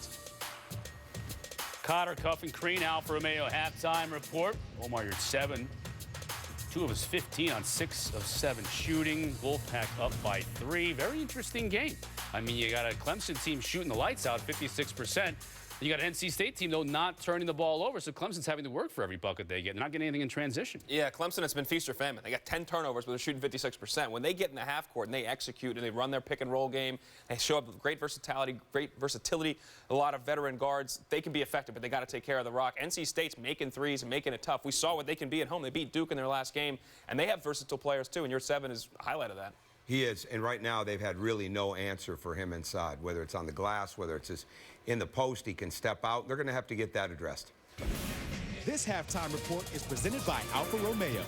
Cotter, Cuff, and Crean, Alfa Romeo halftime report. Omar Yurt 7. 2 of his 15 on 6 of 7 shooting. Wolfpack up by 3. Very interesting game. I mean, you got a Clemson team shooting the lights out, 56%. You got an NC State team, though, not turning the ball over, so Clemson's having to work for every bucket they get. They're not getting anything in transition. Yeah, Clemson has been feast or famine. They got 10 turnovers, but they're shooting 56%. When they get in the half court and they execute and they run their pick and roll game, they show up with great versatility, a lot of veteran guards, they can be effective, but they got to take care of the rock. NC State's making threes and making it tough. We saw what they can be at home. They beat Duke in their last game, and they have versatile players, too, and Yurt 7 is a highlight of that. He is, and right now they've had really no answer for him inside, whether it's on the glass, whether it's just in the post, he can step out. They're going to have to get that addressed. This halftime report is presented by Alfa Romeo.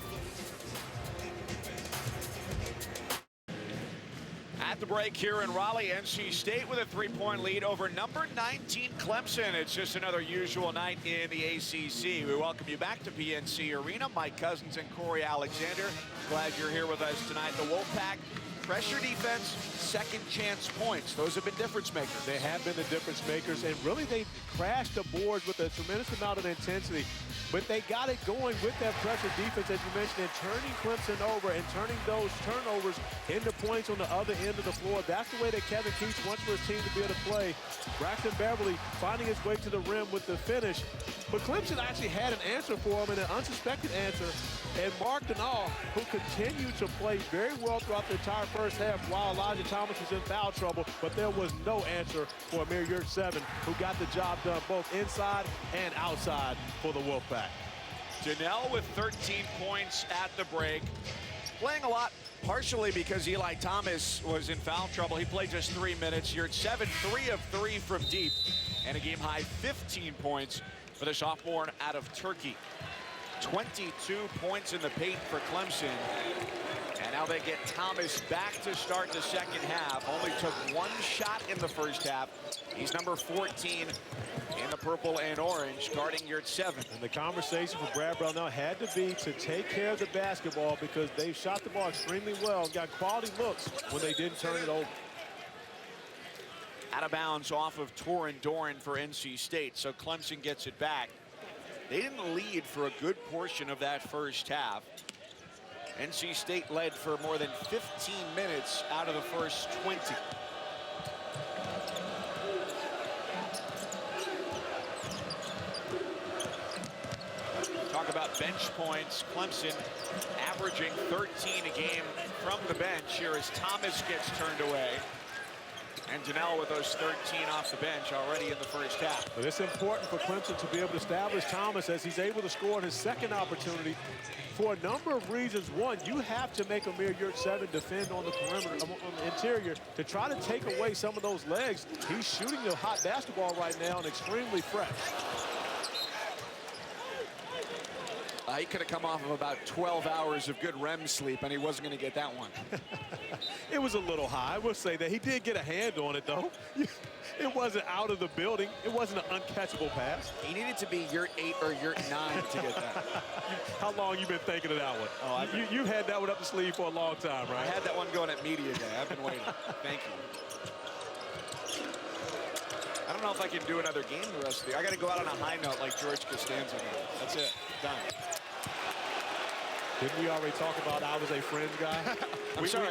At the break here in Raleigh, NC State with a 3-point lead over number 19 Clemson. It's just another usual night in the ACC. We welcome you back to PNC Arena. Mike Cousins and Corey Alexander. Glad you're here with us tonight. The Wolfpack, pressure defense, second chance points. Those have been difference makers. They have been the difference makers, and really they crashed the boards with a tremendous amount of intensity. But they got it going with that pressure defense, as you mentioned, and turning Clemson over and turning those turnovers into points on the other end of the floor. That's the way that Kevin Keats wants for his team to be able to play. Braxton Beverly finding his way to the rim with the finish. But Clemson actually had an answer for him, and an unsuspected answer. And Mark Denal, who continued to play very well throughout the entire first half while Elijah Thomas was in foul trouble, but there was no answer for Amir Yurt 7, who got the job done both inside and outside for the Wolfpack. Janelle with 13 points at the break. Playing a lot partially because Eli Thomas was in foul trouble. He played just 3 minutes. Yurt 7, 3 of 3 from deep, and a game-high 15 points for the sophomore out of Turkey. 22 points in the paint for Clemson. And now they get Thomas back to start the second half. Only took 1 shot in the first half. He's number 14 in the purple and orange, guarding Yurt 7. And the conversation for Brad Brownell had to be to take care of the basketball, because they shot the ball extremely well and got quality looks when they didn't turn it over. Out of bounds off of Torrin Doran for NC State, so Clemson gets it back. They didn't lead for a good portion of that first half. NC State led for more than 15 minutes out of the first 20. Talk about bench points. Clemson averaging 13 a game from the bench here as Thomas gets turned away. And Janelle with those 13 off the bench already in the first half. But it's important for Clemson to be able to establish Thomas as he's able to score in his second opportunity for a number of reasons. One, you have to make Amir Yurt 7 defend on the perimeter, on the interior, to try to take away some of those legs. He's shooting the hot basketball right now and extremely fresh. He could have come off of about 12 hours of good REM sleep, and he wasn't going to get that one. It was a little high. I will say that. He did get a hand on it, though. It wasn't out of the building. It wasn't an uncatchable pass. He needed to be Yurt 8 or Yurt 9 to get that. How long you been thinking of that one? Oh, you had that one up the sleeve for a long time, right? I had that one going at media day. I've been waiting. Thank you. I don't know if I can do another game the rest of the year. I got to go out on a high note like George Costanza did. That's it. Done. Didn't we already talk about I was a Friends guy?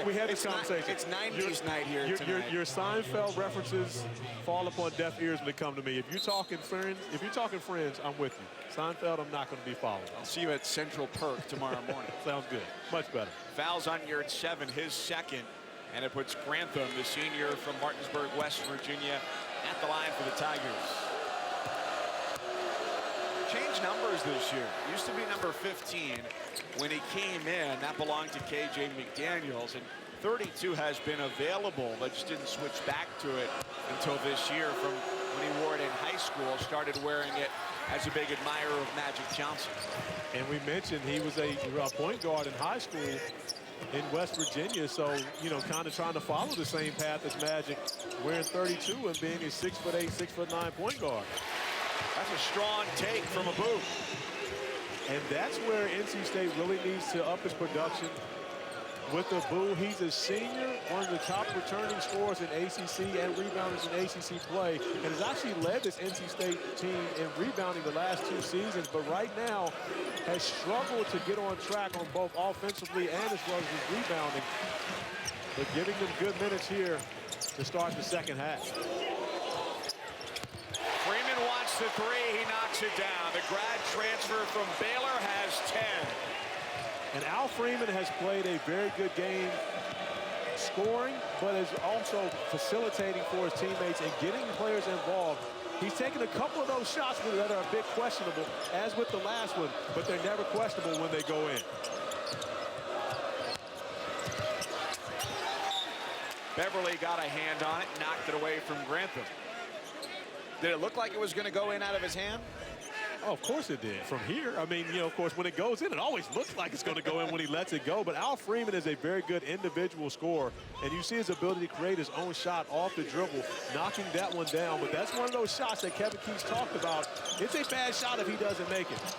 we had this conversation. It's 90s night here tonight. Your Seinfeld references fall upon deaf ears when they come to me. If you're talking Friends, I'm with you. Seinfeld, I'm not going to be following. I'll see you at Central Perk tomorrow morning. Sounds good. Much better. Fouls on yard 7, his second. And it puts Grantham, the senior from Martinsburg, West Virginia, at the line for the Tigers. Changed numbers this year. Used to be number 15 when he came in. That belonged to KJ McDaniels. And 32 has been available, but just didn't switch back to it until this year from when he wore it in high school. Started wearing it as a big admirer of Magic Johnson. And we mentioned he was a point guard in high school in West Virginia, so, you know, kind of trying to follow the same path as Magic, wearing 32 and being a 6'8", 6'9" point guard. That's a strong take from Abu. And that's where NC State really needs to up its production. With Abu, he's a senior, one of the top returning scorers in ACC and rebounders in ACC play, and has actually led this NC State team in rebounding the last 2 seasons, but right now has struggled to get on track on both offensively and as well as his rebounding. But giving them good minutes here to start the second half. Freeman wants the 3. He knocks it down. The grad transfer from Baylor has 10. And Al Freeman has played a very good game scoring, but is also facilitating for his teammates and getting players involved. He's taken a couple of those shots that are a bit questionable, as with the last one, but they're never questionable when they go in. Beverly got a hand on it, knocked it away from Grantham. Did it look like it was going to go in out of his hand? Oh, of course it did. From here, I mean, you know, of course, when it goes in, it always looks like it's going to go in when he lets it go. But Al Freeman is a very good individual scorer, and you see his ability to create his own shot off the dribble, knocking that one down. But that's one of those shots that Kevin Keats talked about. It's a bad shot if he doesn't make it.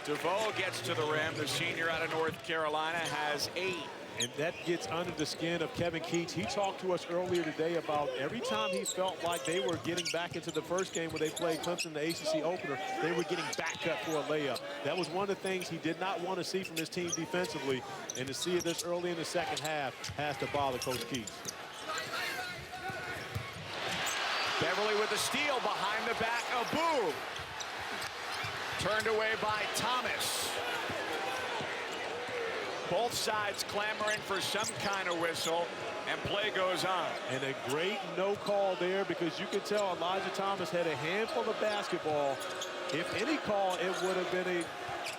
DeVoe gets to the rim. The senior out of North Carolina has 8. And that gets under the skin of Kevin Keats. He talked to us earlier today about every time he felt like they were getting back into the first game when they played Clemson in the ACC opener, they were getting back cut for a layup. That was one of the things he did not want to see from his team defensively. And to see it this early in the second half has to bother Coach Keats. Beverly with a steal behind the back of Boo. Turned away by Thomas. Both sides clamoring for some kind of whistle, and play goes on. And a great no call there, because you could tell Elijah Thomas had a handful of basketball. If any call, it would have been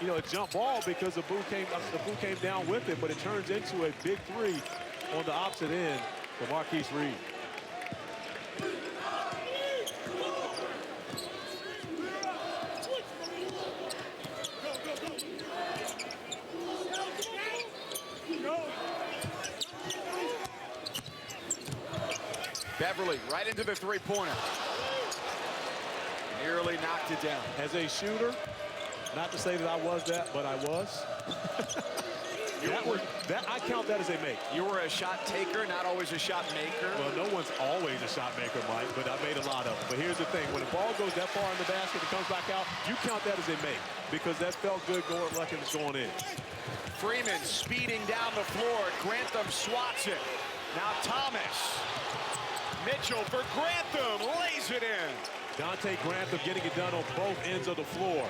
a jump ball, because the Boo came down with it, but it turns into a big 3 on the opposite end for Marquise Reed. Beverly right into the three-pointer. Nearly knocked it down. As a shooter, not to say that I was that, but I was. I count that as a make. You were a shot taker, not always a shot maker. Well, no one's always a shot maker, Mike, but I made a lot of them. But here's the thing. When the ball goes that far in the basket and comes back out, you count that as a make, because that felt good going like it was going in. Freeman speeding down the floor. Grantham swats it. Now Thomas. Mitchell for Grantham, lays it in. Dante Grantham getting it done on both ends of the floor.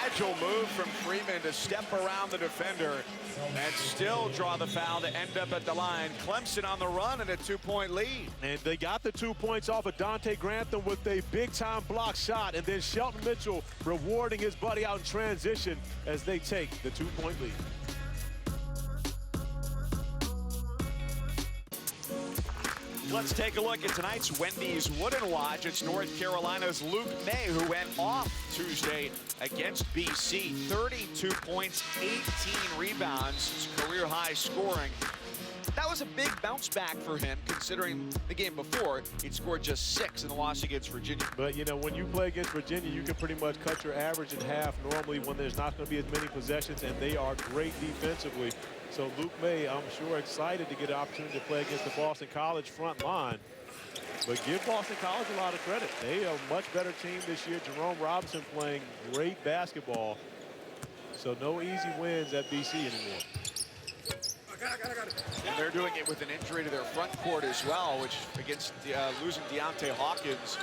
Agile move from Freeman to step around the defender and still draw the foul to end up at the line. Clemson on the run and a 2-point lead. And they got the 2 points off of Dante Grantham with a big-time block shot, and then Shelton Mitchell rewarding his buddy out in transition as they take the 2-point lead. Let's take a look at tonight's Wendy's Wooden Watch. It's North Carolina's Luke May, who went off Tuesday against BC. 32 points, 18 rebounds. It's career high scoring. That was a big bounce back for him, considering the game before he'd scored just 6 in the loss against Virginia. But, you know, when you play against Virginia, you can pretty much cut your average in half normally when there's not going to be as many possessions, and they are great defensively. So Luke May, I'm sure, excited to get an opportunity to play against the Boston College front line. But give Boston College a lot of credit. They are a much better team this year. Jerome Robinson playing great basketball. So no easy wins at BC anymore. And they're doing it with an injury to their front court as well, which against losing Deontay Hawkins,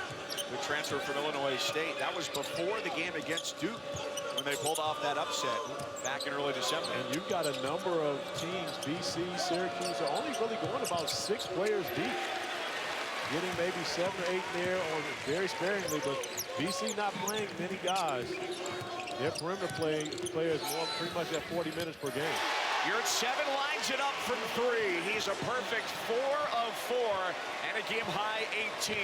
the transfer from Illinois State. That was before the game against Duke when they pulled off that upset back in early December. And you've got a number of teams, BC, Syracuse, are only really going about 6 players deep. Getting maybe 7 or 8 there, or very sparingly, but BC not playing many guys. Their perimeter players more pretty much at 40 minutes per game. Yurt-7 lines it up from 3. He's a perfect 4 of 4 and a game-high 18.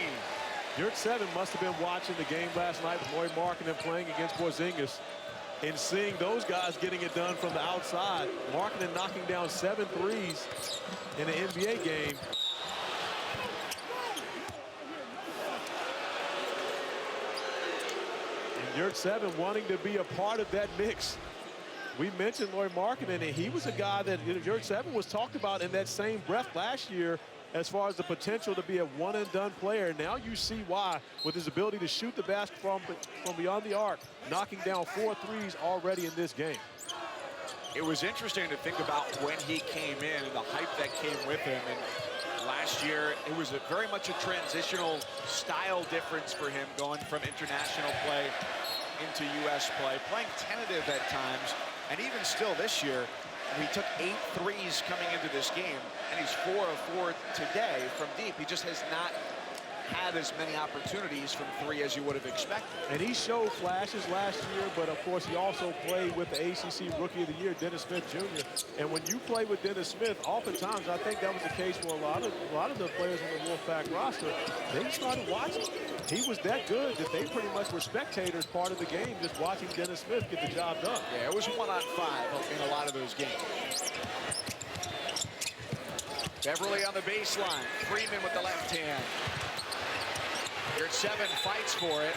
Yurt-7 must have been watching the game last night with Lauri Markkanen playing against Porzingis and seeing those guys getting it done from the outside. Markkanen knocking down 7 threes in an NBA game. And Yurt-7 wanting to be a part of that mix. We mentioned Lauri Markkanen, and he was a guy that Yurt-7 was talked about in that same breath last year as far as the potential to be a one-and-done player. Now you see why, with his ability to shoot the basketball from beyond the arc, knocking down 4 threes already in this game. It was interesting to think about when he came in and the hype that came with him. And last year, it was very much a transitional style difference for him, going from international play into U.S. play, playing tentative at times. And even still this year, he took 8 threes coming into this game, and he's 4 of 4 today from deep. He just has not had as many opportunities from 3 as you would have expected. And he showed flashes last year, but of course he also played with the ACC Rookie of the Year, Dennis Smith Jr. And when you play with Dennis Smith, oftentimes I think that was the case for a lot of the players on the Wolfpack roster. They started watching. He was that good that they pretty much were spectators part of the game, just watching Dennis Smith get the job done. Yeah, it was 1-on-5 in a lot of those games. Beverly on the baseline. Freeman with the left hand. Yurt-7 fights for it.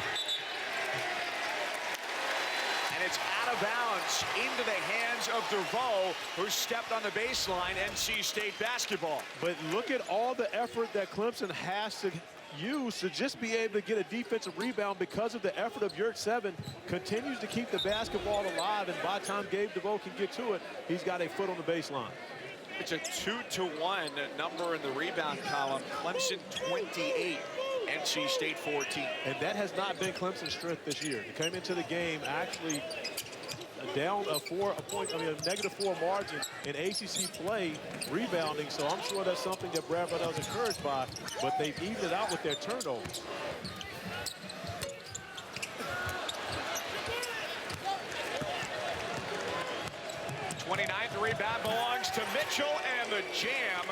And it's out of bounds into the hands of DeVoe, who stepped on the baseline. NC State basketball. But look at all the effort that Clemson has to use to just be able to get a defensive rebound because of the effort of Yurt-7. Continues to keep the basketball alive, and by the time Gabe DeVoe can get to it, he's got a foot on the baseline. It's a 2-to-1 number in the rebound column. Clemson 28. NC State 14. And that has not been Clemson's strength this year. They came into the game actually down a -4 margin in ACC play rebounding. So I'm sure that's something that Brad Bardell's encouraged by, but they've evened it out with their turnovers. The rebound belongs to Mitchell, and the jam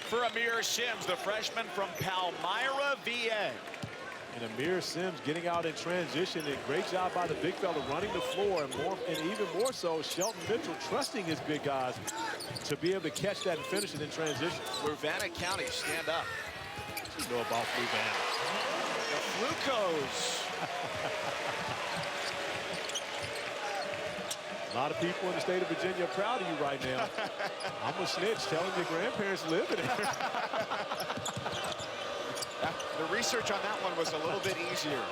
for Amir Sims, the freshman from Palmyra, VA. And Amir Sims getting out in transition, and great job by the big fella running the floor, and even more so, Shelton Mitchell trusting his big guys to be able to catch that and finish it in transition. Fluvanna County, stand up. What do you know about Fluvanna? The Flucos. A lot of people in the state of Virginia are proud of you right now. I'm a snitch telling your grandparents live in there. The research on that one was a little bit easier.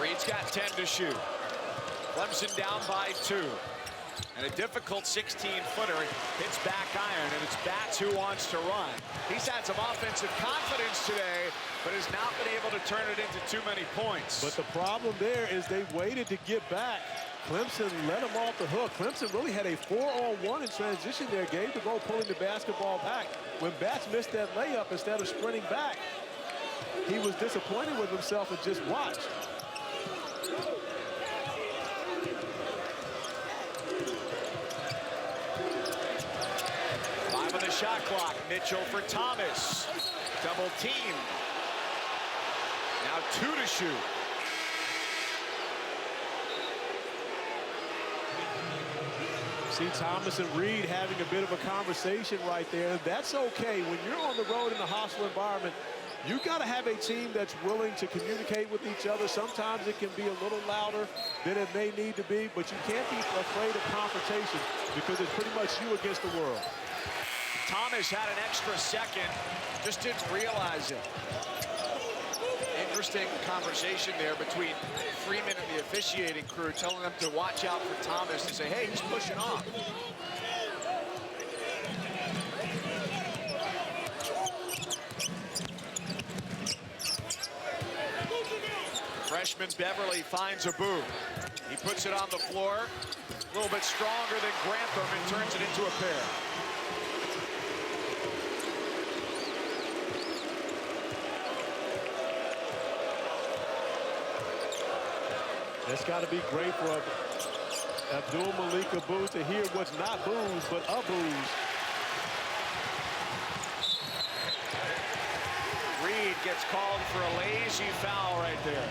Reed's got 10 to shoot. Clemson down by 2. And a difficult 16-footer hits back iron, and it's Batts who wants to run. He's had some offensive confidence today, but has not been able to turn it into too many points. But the problem there is they waited to get back. Clemson let him off the hook. Clemson really had a 4-on-1 in transition there. Gabe DeVoe pulling the basketball back. When Batts missed that layup, instead of sprinting back, he was disappointed with himself and just watched. The shot clock. Mitchell for Thomas. Double team. Now 2 to shoot. See Thomas and Reed having a bit of a conversation right there. That's okay. When you're on the road in a hostile environment, you got to have a team that's willing to communicate with each other. Sometimes it can be a little louder than it may need to be, but you can't be afraid of confrontation because it's pretty much you against the world. Thomas had an extra second, just didn't realize it. Interesting conversation there between Freeman and the officiating crew, telling them to watch out for Thomas, to say, hey, he's pushing off. Freshman Beverly finds Abu. He puts it on the floor, a little bit stronger than Grantham, and turns it into a pair. It's got to be great for Abdul Malik Abu to hear what's not boos, but Abu's. Reed gets called for a lazy foul right there.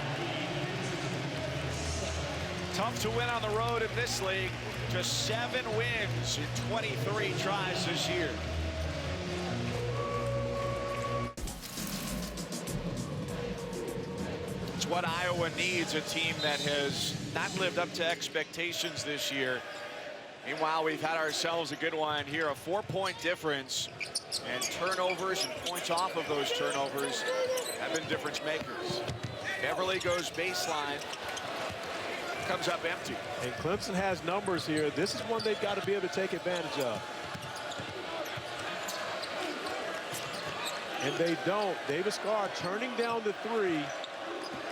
Tough to win on the road in this league. Just 7 wins in 23 tries this year. It's what Iowa needs, a team that has not lived up to expectations this year. Meanwhile, we've had ourselves a good one here, a 4-point difference, and turnovers and points off of those turnovers have been difference makers. Beverly goes baseline, comes up empty. And Clemson has numbers here. This is one they've got to be able to take advantage of. And they don't. Davis Carr turning down the 3.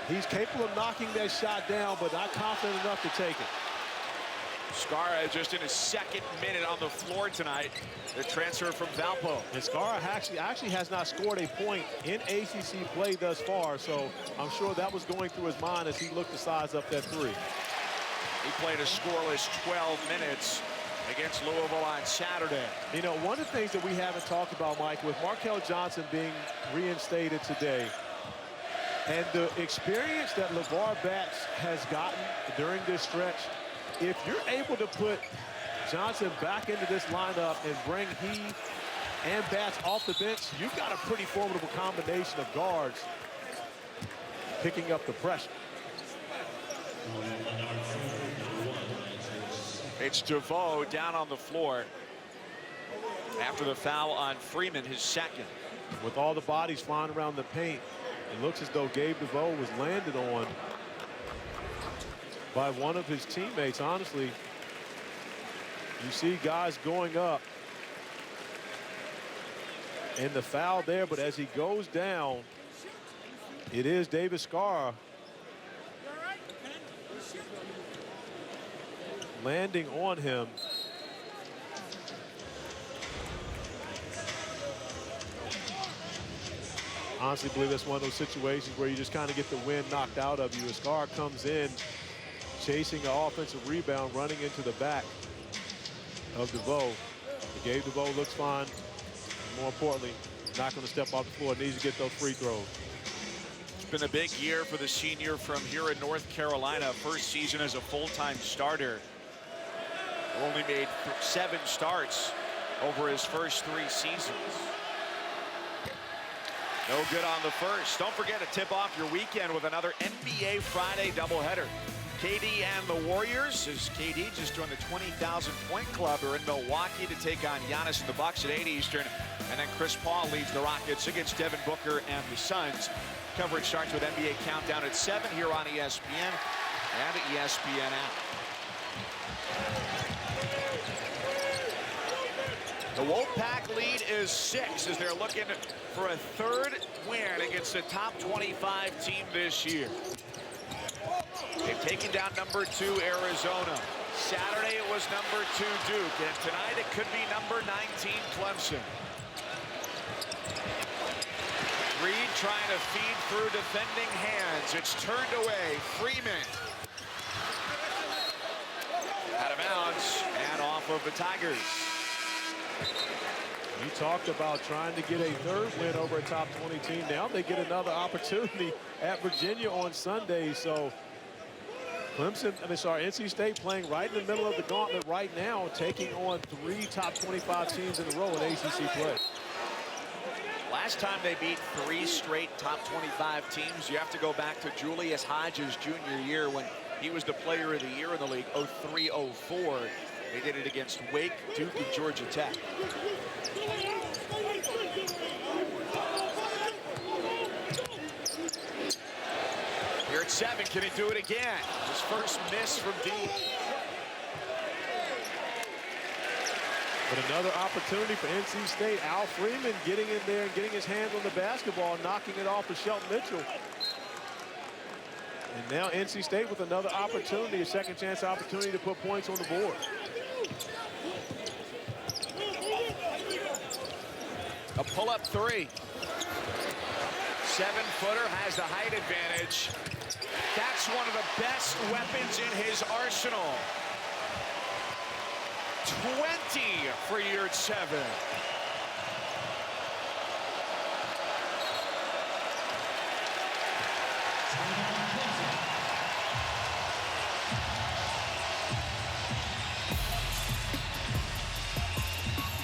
He's capable of knocking that shot down, but not confident enough to take it. Skara just in his 2nd minute on the floor tonight. The transfer from Valpo. And Skara actually has not scored a point in ACC play thus far, so I'm sure that was going through his mind as he looked to size up that 3. He played a scoreless 12 minutes against Louisville on Saturday. You know, one of the things that we haven't talked about, Mike, with Markel Johnson being reinstated today, and the experience that LeVar Batts has gotten during this stretch, if you're able to put Johnson back into this lineup and bring he and Batts off the bench, you've got a pretty formidable combination of guards picking up the pressure. It's DeVoe down on the floor after the foul on Freeman, his 2nd. With all the bodies flying around the paint, it looks as though Gabe DeVoe was landed on by one of his teammates. Honestly, you see guys going up and the foul there, but as he goes down, it is Davis Skara landing on him. Honestly believe that's one of those situations where you just kind of get the wind knocked out of you. As Skara comes in, chasing an offensive rebound, running into the back of DeVoe. Gabe DeVoe looks fine. More importantly, not going to step off the floor. Needs to get those free throws. It's been a big year for the senior from here in North Carolina. First season as a full-time starter. Only made 7 starts over his first 3 seasons. No good on the first. Don't forget to tip off your weekend with another NBA Friday doubleheader. KD and the Warriors, as KD just joined the 20,000 point club, are in Milwaukee to take on Giannis and the Bucks at 8 Eastern. And then Chris Paul leads the Rockets against Devin Booker and the Suns. Coverage starts with NBA Countdown at 7 here on ESPN and the ESPN app. The Wolfpack lead is 6 as they're looking for a 3rd win against the top 25 team this year. They've taken down number 2 Arizona. Saturday it was number 2 Duke, and tonight it could be number 19 Clemson. Reed trying to feed through defending hands. It's turned away. Freeman out of bounds and off of the Tigers. You talked about trying to get a 3rd win over a top 20 team. Now they get another opportunity at Virginia on Sunday. So NC State playing right in the middle of the gauntlet right now, taking on 3 top 25 teams in a row in ACC play. Last time they beat 3 straight top 25 teams, you have to go back to Julius Hodges' junior year when he was the player of the year in the league, 03-04. They did it against Wake, Duke, and Georgia Tech. Here at 7, can he do it again? His first miss from deep. But another opportunity for NC State. Al Freeman getting in there and getting his hands on the basketball, knocking it off of Shelton Mitchell. And now NC State with another opportunity, a second chance opportunity to put points on the board. A pull-up 3. 7-footer has the height advantage. That's one of the best weapons in his arsenal. 20 for year 7.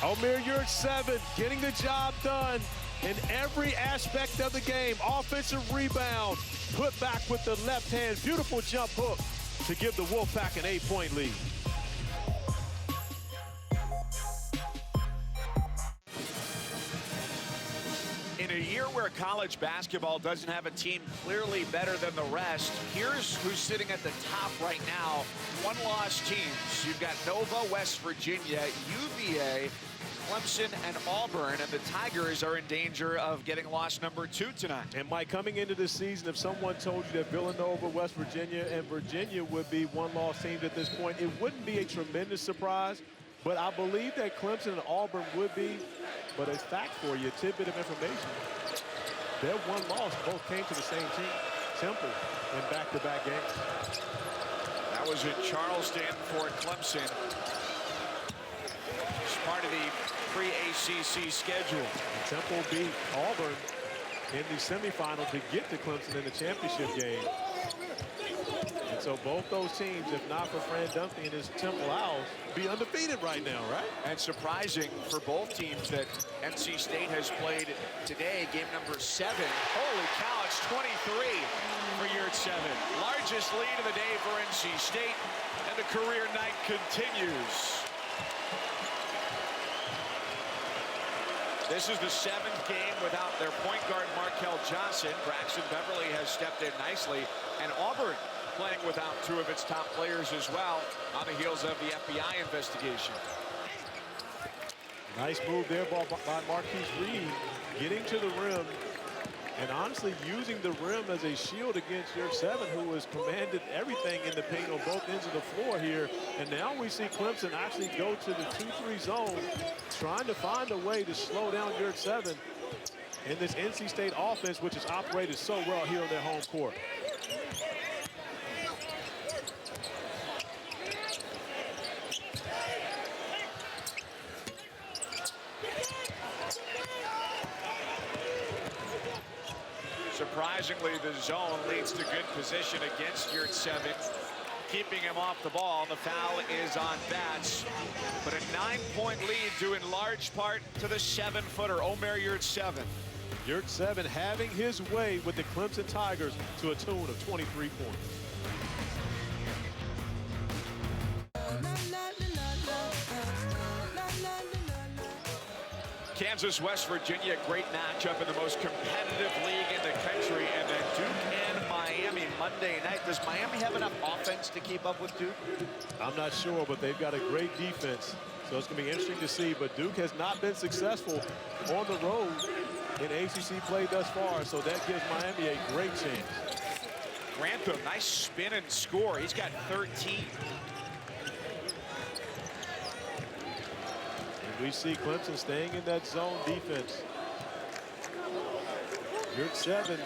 Omer Yurtseven getting the job done in every aspect of the game. Offensive rebound, put back with the left hand, beautiful jump hook to give the Wolfpack an 8-point lead. In a year where college basketball doesn't have a team clearly better than the rest, here's who's sitting at the top right now. 1-loss teams. You've got Nova, West Virginia, UVA, Clemson, and Auburn, and the Tigers are in danger of getting loss number 2 tonight. And Mike, coming into this season, if someone told you that Villanova, West Virginia, and Virginia would be 1-loss teams at this point, it wouldn't be a tremendous surprise. But I believe that Clemson and Auburn would be. But a fact for you, a tidbit of information, their 1 loss both came to the same team, Temple, in back-to-back games. That was in Charleston for Clemson. It's part of the pre-ACC schedule. And Temple beat Auburn in the semifinal to get to Clemson in the championship game. And so both those teams, if not for Fran Dunphy and his Temple Owls, be undefeated right now, right? And surprising for both teams that NC State has played today, game number 7. Holy cow, it's 23 for year 7. Largest lead of the day for NC State, and the career night continues. This is the 7th game without their point guard, Markel Johnson. Braxton Beverly has stepped in nicely, and Auburn playing without 2 of its top players as well on the heels of the FBI investigation. Nice move there by Marquise Reed, getting to the rim and honestly using the rim as a shield against year 7, who has commanded everything in the paint on both ends of the floor here. And now we see Clemson actually go to the 2-3 zone, trying to find a way to slow down year 7 in this NC State offense, which has operated so well here on their home court. Surprisingly, the zone leads to good position against year 7, keeping him off the ball. The foul is on Batts, but a 9-point lead due in large part to the 7-footer, Omer Yurtseven. Yurtseven having his way with the Clemson Tigers to a tune of 23 points. Kansas, West Virginia, great matchup in the most competitive league in the country. And then Duke and Miami Monday night. Does Miami have enough offense to keep up with Duke? I'm not sure, but they've got a great defense. So it's going to be interesting to see. But Duke has not been successful on the road in ACC play thus far. So that gives Miami a great chance. Grantham, nice spin and score. He's got 13. We see Clemson staying in that zone defense. Yurtseven,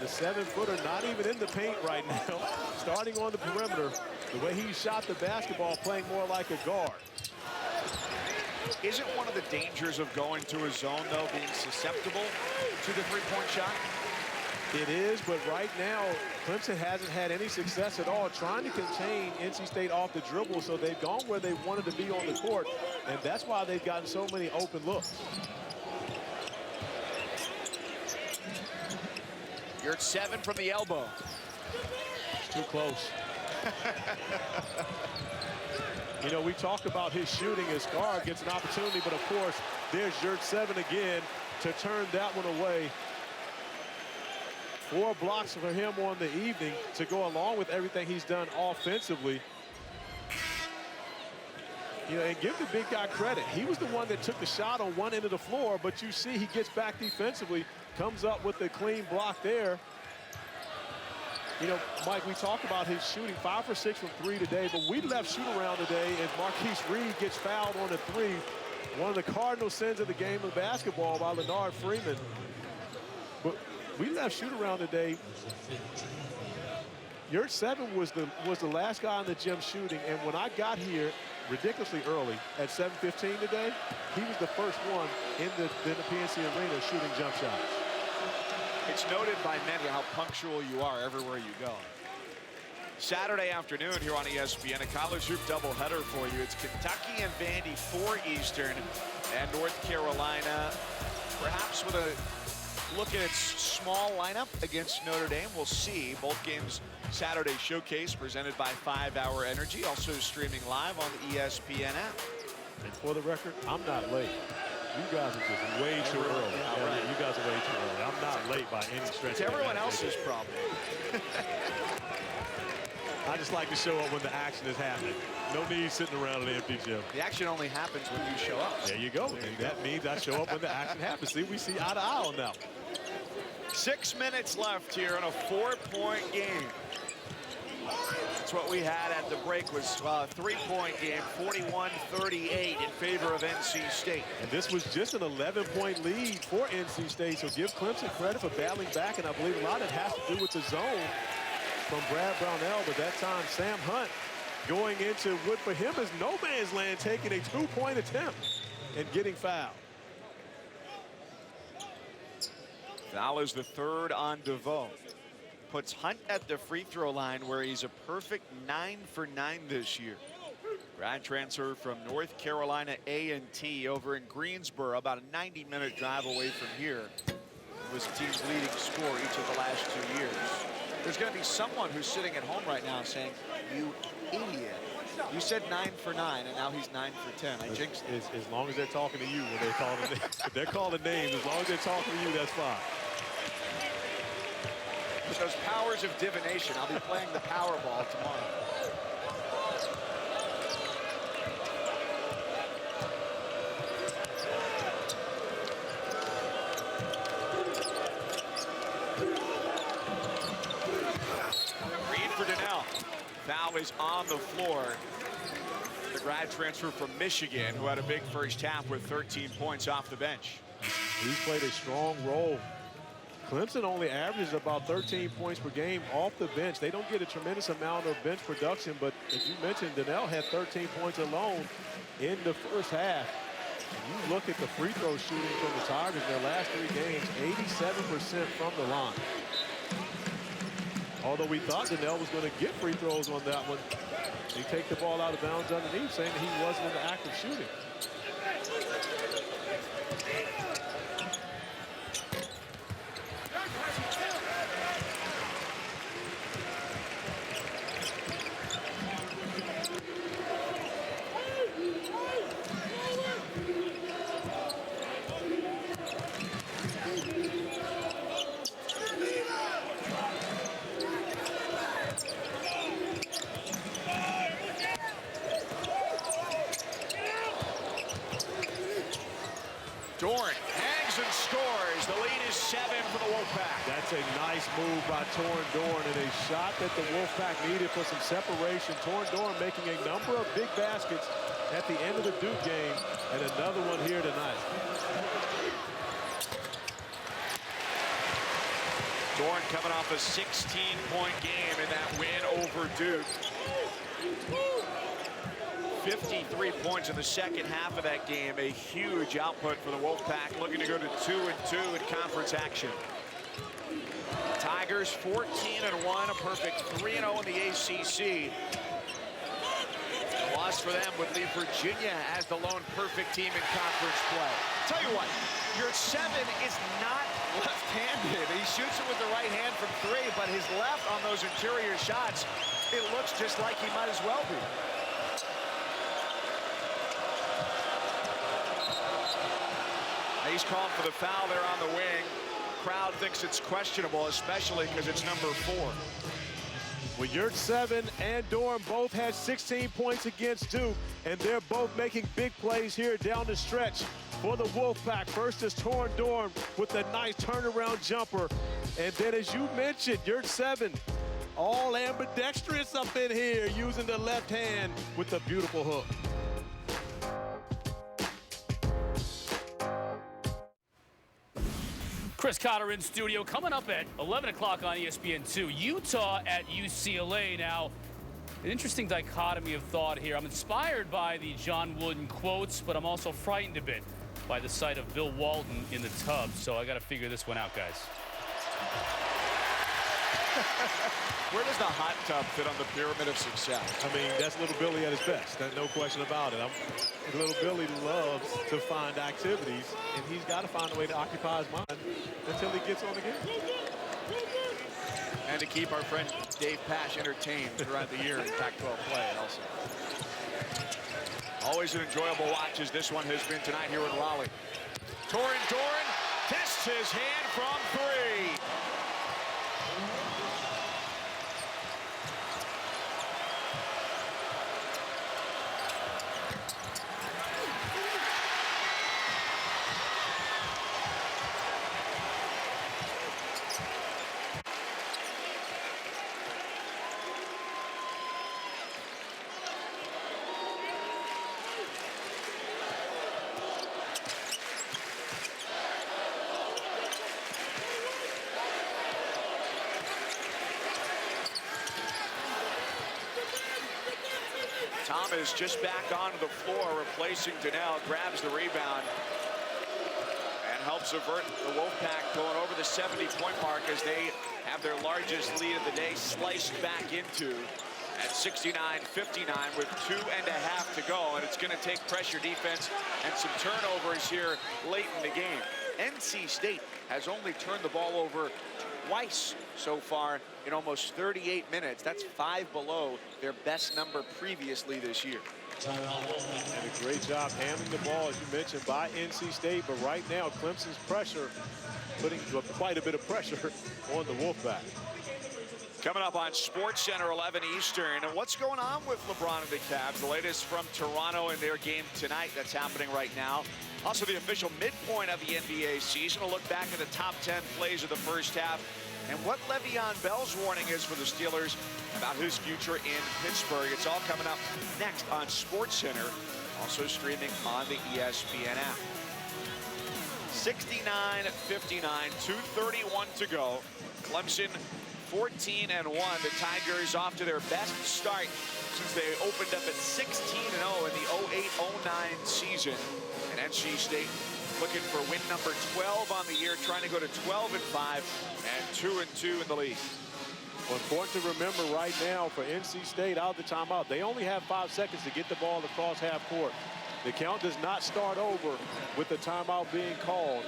the 7-footer, not even in the paint right now, starting on the perimeter. The way he shot the basketball, playing more like a guard. Isn't one of the dangers of going to a zone, though, being susceptible to the 3-point shot? It is, but right now, Clemson hasn't had any success at all trying to contain NC State off the dribble, so they've gone where they wanted to be on the court, and that's why they've gotten so many open looks. You're at 7 from the elbow. It's too close. You know, we talked about his shooting. His guard gets an opportunity, but of course, there's Yurt 7 again to turn that one away. 4 blocks for him on the evening to go along with everything he's done offensively. You know, and give the big guy credit. He was the one that took the shot on one end of the floor, but you see he gets back defensively, comes up with a clean block there. You know, Mike, we talked about his shooting, 5 for 6 from 3 today, but we left shoot around today as Marquise Reed gets fouled on a 3. One of the cardinal sins of the game of basketball by Leonard Freeman. But we left shoot around today. Yurt 7 was the last guy in the gym shooting, and when I got here ridiculously early at 7:15 today, he was the first one in the PNC Arena shooting jump shots. It's noted by many how punctual you are everywhere you go. Saturday afternoon here on ESPN, a college hoop doubleheader for you. It's Kentucky and Vandy 4 Eastern and North Carolina, perhaps with a look at its small lineup against Notre Dame. We'll see. Both games Saturday showcase presented by 5 Hour Energy, also streaming live on the ESPN app. And for the record, I'm not late. You guys are just way too early. Yeah, right. You guys are way too early. I'm not late by any stretch. It's everyone else's problem. I just like to show up when the action is happening. No need sitting around an empty gym. The action only happens when you show up. There you go. That means I show up when the action happens. See, we see eye to eye on that. 6 minutes left here in a 4-point game. That's what we had at the break, was a 3-point game, 41-38 in favor of NC State. And this was just an 11-point lead for NC State, so give Clemson credit for battling back, and I believe a lot of it has to do with the zone from Brad Brownell, but that time Sam Hunt going into what for him is no man's land, taking a 2-point attempt and getting fouled. Foul is the 3rd on DeVoe. Puts Hunt at the free throw line where he's a perfect 9 for 9 this year. Grad transfer from North Carolina A&T over in Greensboro, about a 90-minute drive away from here. Was the team's leading scorer each of the last 2 years. There's going to be someone who's sitting at home right now saying, "You idiot. You said 9 for 9, and now he's 9 for 10. I jinxed it." As long as they're talking to you when they call them, if they're calling names, as long as they're talking to you, that's fine. With those powers of divination, I'll be playing the Powerball tomorrow. Reed for Donnell. Foul is on the floor. The grad transfer from Michigan, who had a big first half with 13 points off the bench. He's played a strong role. Clemson only averages about 13 points per game off the bench. They don't get a tremendous amount of bench production, but as you mentioned, Donnell had 13 points alone in the first half. You look at the free throw shooting from the Tigers in their last 3 games, 87% from the line. Although we thought Donnell was going to get free throws on that one, he take the ball out of bounds underneath, saying that he wasn't in the act of shooting. Dorn hangs and scores. The lead is 7 for the Wolfpack. That's a nice move by Torrin Dorn, and a shot that the Wolfpack needed for some separation. Torrin Dorn making a number of big baskets at the end of the Duke game, and another one here tonight. Dorn coming off a 16-point game in that win over Duke. 53 points in the second half of that game. A huge output for the Wolfpack, looking to go to 2-2 in conference action. Tigers 14-1, a perfect 3-0 in the ACC. A loss for them would leave Virginia as the lone perfect team in conference play. Tell you what, your 7 is not left-handed. He shoots it with the right hand from 3, but his left on those interior shots, it looks just like he might as well be. He's called for the foul there on the wing. Crowd thinks it's questionable, especially because it's number 4. Well, Yurt 7 and Dorn both had 16 points against Duke, and they're both making big plays here down the stretch for the Wolfpack. First is Torrin Dorn with a nice turnaround jumper. And then, as you mentioned, Yurt 7, all ambidextrous up in here, using the left hand with a beautiful hook. Chris Cotter in studio. Coming up at 11 o'clock on ESPN2. Utah at UCLA. Now, an interesting dichotomy of thought here. I'm inspired by the John Wooden quotes, but I'm also frightened a bit by the sight of Bill Walton in the tub. So I got to figure this one out, guys. Where does the hot tub fit on the pyramid of success? I mean, that's Little Billy at his best. There's no question about it. Little Billy loves to find activities, and he's got to find a way to occupy his mind until he gets on the game. And to keep our friend Dave Pash entertained throughout the year in Pac-12 play also. Always an enjoyable watch, as this one has been tonight here in Raleigh. Torrin Dorn tests his hand from 3. Thomas just back onto the floor, replacing Donnell, grabs the rebound and helps avert the Wolfpack going over the 70-point mark as they have their largest lead of the day sliced back into at 69-59 with 2.5 to go. And it's going to take pressure defense and some turnovers here late in the game. NC State has only turned the ball over twice so far in almost 38 minutes. That's 5 below their best number previously this year. And a great job handling the ball, as you mentioned, by NC State. But right now, Clemson's pressure, putting quite a bit of pressure on the Wolfpack. Coming up on SportsCenter 11 Eastern. And what's going on with LeBron and the Cavs? The latest from Toronto in their game tonight that's happening right now. Also the official midpoint of the NBA season. A look back at the top 10 plays of the first half and what Le'Veon Bell's warning is for the Steelers about his future in Pittsburgh. It's all coming up next on SportsCenter, also streaming on the ESPN app. 69-59, 2:31 to go. Clemson 14-1. The Tigers off to their best start since they opened up at 16-0 in the 08-09 season. And NC State looking for win number 12 on the year, trying to go to 12-5 and 2-2 in the league. Well, important to remember right now for NC State out of the timeout, they only have 5 seconds to get the ball across half court. The count does not start over with the timeout being called,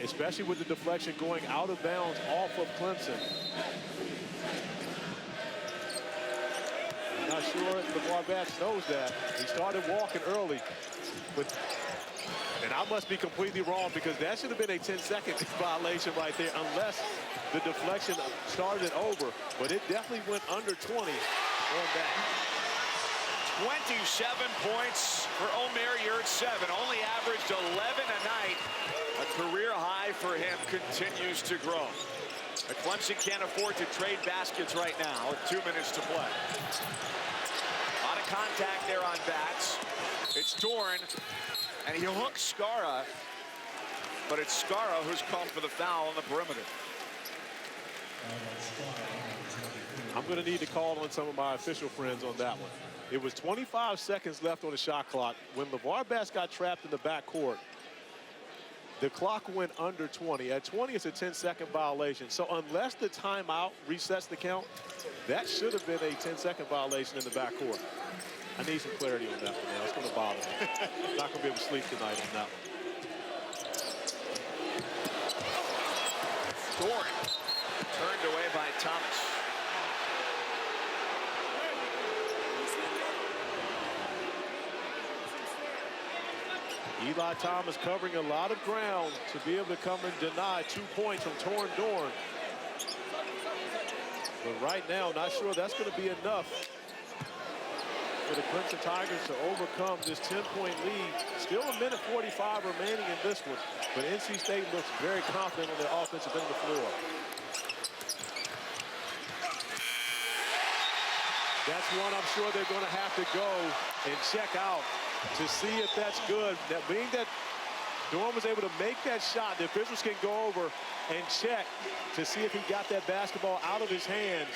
especially with the deflection going out of bounds off of Clemson. I'm not sure if LeVar Batts knows that. He started walking early, and I must be completely wrong because that should have been a 10-second violation right there unless the deflection started over. But it definitely went under 20 on that. 27 points for Omer Yurtseven. Only averaged 11 a night. A career high for him continues to grow. But Clemson can't afford to trade baskets right now with 2 minutes to play. A lot of contact there on Batts. It's Dorn, and he hooks Skara, but it's Skara who's called for the foul on the perimeter. I'm going to need to call on some of my official friends on that one. It was 25 seconds left on the shot clock when LeVar Batts got trapped in the backcourt. The clock went under 20. At 20, it's a 10-second violation. So unless the timeout resets the count, that should have been a 10-second violation in the backcourt. I need some clarity on that one now. It's going to bother me. I'm not going to be able to sleep tonight on that one. Doran turned away by Thomas. Eli Thomas covering a lot of ground to be able to come and deny 2 points from Torin Dorn. But right now, not sure that's going to be enough for the Clemson Tigers to overcome this 10-point lead. Still a minute 45 remaining in this one, but NC State looks very confident on their offensive end of the floor. That's one I'm sure they're going to have to go and check out to see if that's good. That being that Dorn was able to make that shot, the officials can go over and check to see if he got that basketball out of his hand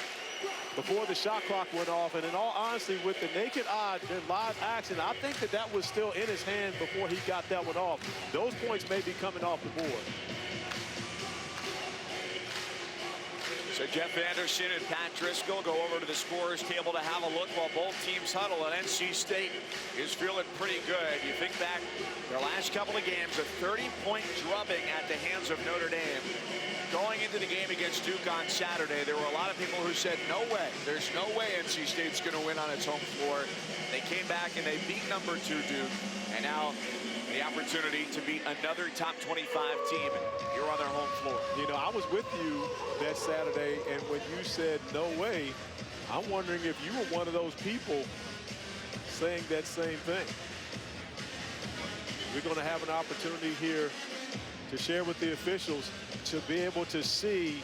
before the shot clock went off. And in all honesty, with the naked eye in live action, I think that that was still in his hand before he got that one off. Those points may be coming off the board. So Jeff Anderson and Pat Driscoll go over to the scorer's table to have a look while both teams huddle, and NC State is feeling pretty good. You think back their last couple of games, a 30-point drubbing at the hands of Notre Dame. Going into the game against Duke on Saturday, there were a lot of people who said, no way, there's no way NC State's going to win on its home floor. They came back and they beat number 2 Duke, and now the opportunity to beat another top 25 team here on their home floor. You know, I was with you that Saturday, and when you said no way, I'm wondering if you were one of those people saying that same thing. We're going to have an opportunity here to share with the officials to be able to see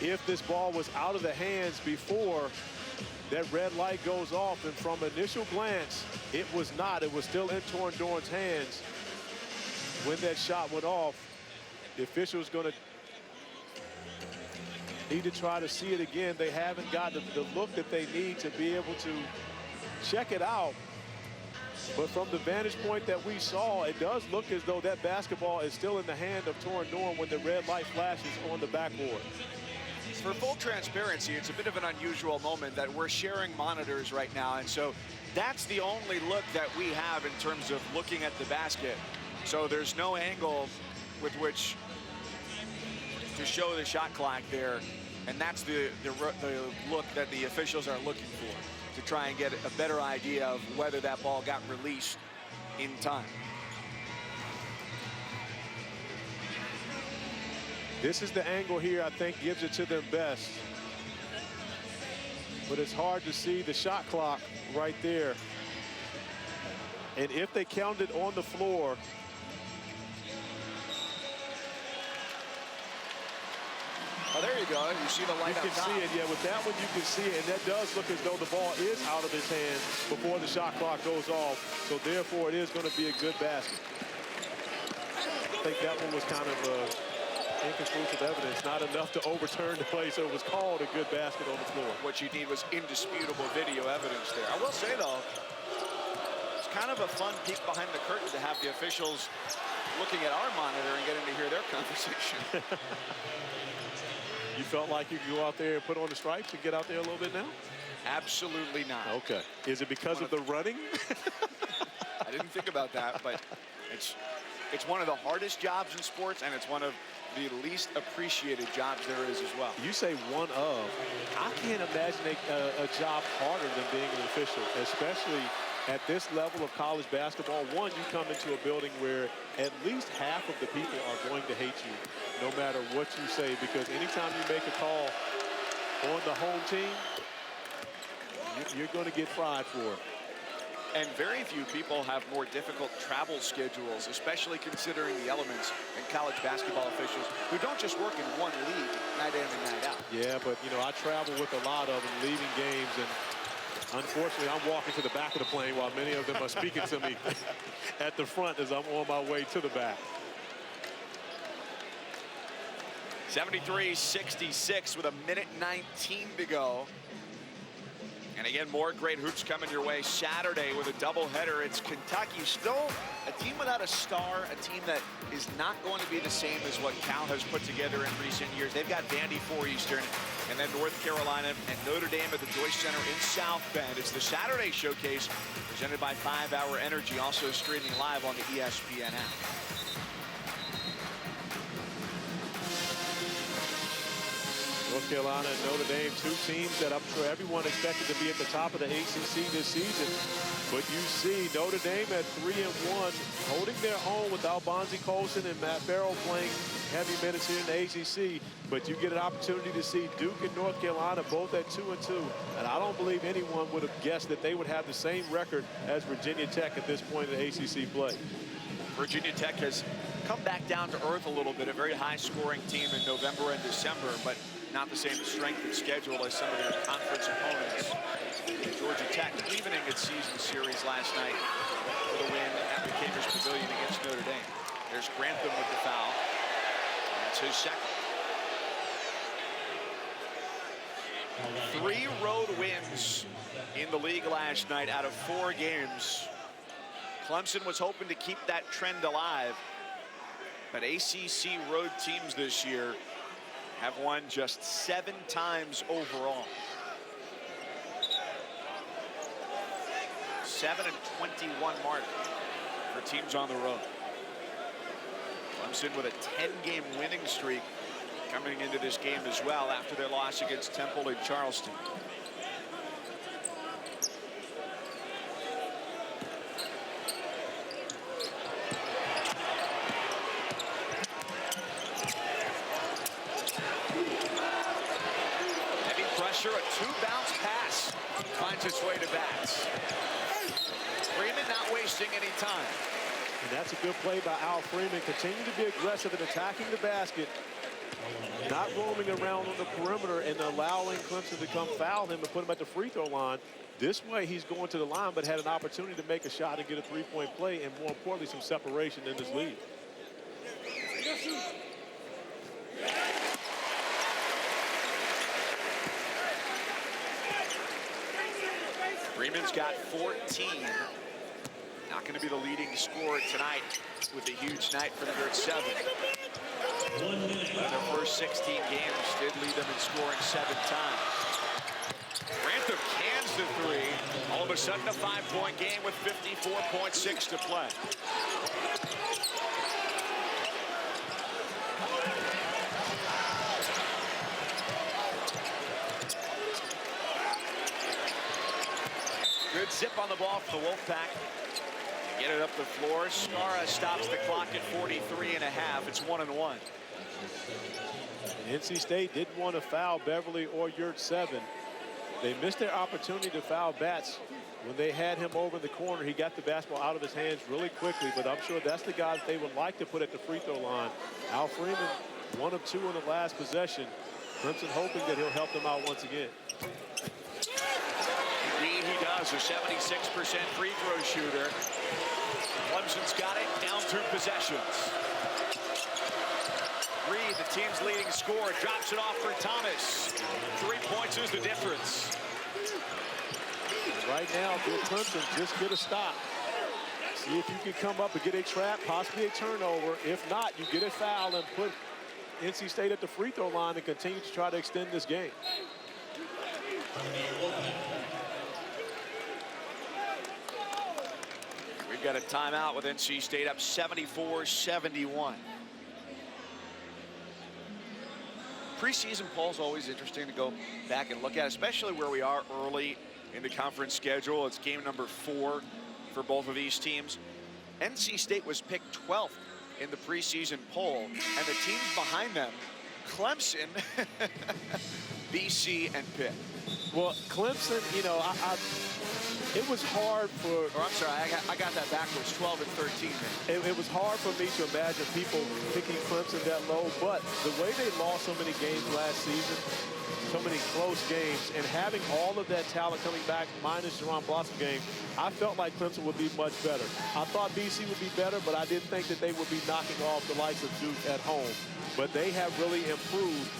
if this ball was out of the hands before that red light goes off, and from initial glance, it was not. It was still in Torin Dorn's hands when that shot went off. The official's going to need to try to see it again. They haven't got the look that they need to be able to check it out. But from the vantage point that we saw, it does look as though that basketball is still in the hand of Torin Dorn when the red light flashes on the backboard. For full transparency, it's a bit of an unusual moment that we're sharing monitors right now, and so that's the only look that we have in terms of looking at the basket. So there's no angle with which to show the shot clock there, and that's the look that the officials are looking for, to try and get a better idea of whether that ball got released in time. This is the angle here I think gives it to them best. But it's hard to see the shot clock right there. And if they counted on the floor, oh, there you go. You see the light up top. You can see it, yeah. With that one, you can see it. And that does look as though the ball is out of his hand before the shot clock goes off. So therefore, it is going to be a good basket. I think that one was kind of inconclusive evidence, not enough to overturn the play, so it was called a good basket on the floor. What you need was indisputable video evidence there. I will say, though, it's kind of a fun peek behind the curtain to have the officials looking at our monitor and getting to hear their conversation. You felt like you could go out there and put on the stripes and get out there a little bit now? Absolutely not. Okay. Is it because of the running? I didn't think about that, but it's one of the hardest jobs in sports, and it's one of the least appreciated jobs there is as well. You say one of. I can't imagine a job harder than being an official, especially at this level of college basketball. One, you come into a building where at least half of the people are going to hate you, no matter what you say, because anytime you make a call on the home team, you're going to get fried for it. And very few people have more difficult travel schedules, especially considering the elements in college basketball officials who don't just work in one league night in and night out. Yeah, but, you know, I travel with a lot of them leaving games, and unfortunately, I'm walking to the back of the plane while many of them are speaking to me at the front as I'm on my way to the back. 73-66 with a minute 19 to go. And again, more great hoops coming your way Saturday with a doubleheader. It's Kentucky, still a team without a star, a team that is not going to be the same as what Cal has put together in recent years. They've got Vandy for Eastern, and then North Carolina and Notre Dame at the Joyce Center in South Bend. It's the Saturday Showcase presented by 5 Hour Energy, also streaming live on the ESPN app. North Carolina and Notre Dame, two teams that I'm sure everyone expected to be at the top of the ACC this season. But you see Notre Dame at 3-1, holding their own without Bonzi Colson and Matt Farrell playing heavy minutes here in the ACC. But you get an opportunity to see Duke and North Carolina both at 2-2. And I don't believe anyone would have guessed that they would have the same record as Virginia Tech at this point in the ACC play. Virginia Tech has come back down to earth a little bit, a very high-scoring team in November and December, but not the same strength of schedule as some of their conference opponents. Georgia Tech evening its season series last night with a win at McCaver's Pavilion against Notre Dame. There's Grantham with the foul. That's his second. 3 road wins in the league last night out of 4 games. Clemson was hoping to keep that trend alive, but ACC road teams this year have won just 7 times overall. 7-21 mark for teams on the road. Clemson with a 10-game winning streak coming into this game as well after their loss against Temple in Charleston. A 2-bounce pass finds its way to Bats. Freeman not wasting any time. And that's a good play by Al Freeman. Continue to be aggressive in attacking the basket, not roaming around on the perimeter and allowing Clemson to come foul him and put him at the free throw line. This way he's going to the line but had an opportunity to make a shot and get a 3-point play, and more importantly some separation in this lead. Freeman's got 14. Not going to be the leading scorer tonight with a huge night for them at 7. But their first 16 games did lead them in scoring 7 times. Grantham cans the 3. All of a sudden a 5-point game with 54.6 to play. Good zip on the ball for the Wolfpack. Get it up the floor. Skara stops the clock at 43.5. It's 1-1. NC State didn't want to foul Beverly or Yurt 7. They missed their opportunity to foul Bats when they had him over in the corner. He got the basketball out of his hands really quickly, but I'm sure that's the guy that they would like to put at the free throw line. Al Freeman, 1 of 2 in the last possession. Clemson hoping that he'll help them out once again. Indeed he does, a 76% free throw shooter. Clemson's got it down 2 possessions. Reed, the team's leading scorer, drops it off for Thomas. 3 points is the difference. Right now, for Clemson, just get a stop. See if you can come up and get a trap, possibly a turnover. If not, you get a foul and put NC State at the free throw line and continue to try to extend this game. We've got a timeout with NC State up 74-71. Preseason poll's always interesting to go back and look at, especially where we are early in the conference schedule. It's game number 4 for both of these teams. NC State was picked 12th in the preseason poll, and the teams behind them, Clemson, BC, and Pitt. Well, Clemson, you know, it was hard for... Or I'm sorry, I got that backwards, 12 and 13. It was hard for me to imagine people picking Clemson that low, but the way they lost so many games last season, so many close games, and having all of that talent coming back, minus Jerron Blossom game, I felt like Clemson would be much better. I thought BC would be better, but I didn't think that they would be knocking off the likes of Duke at home. But they have really improved.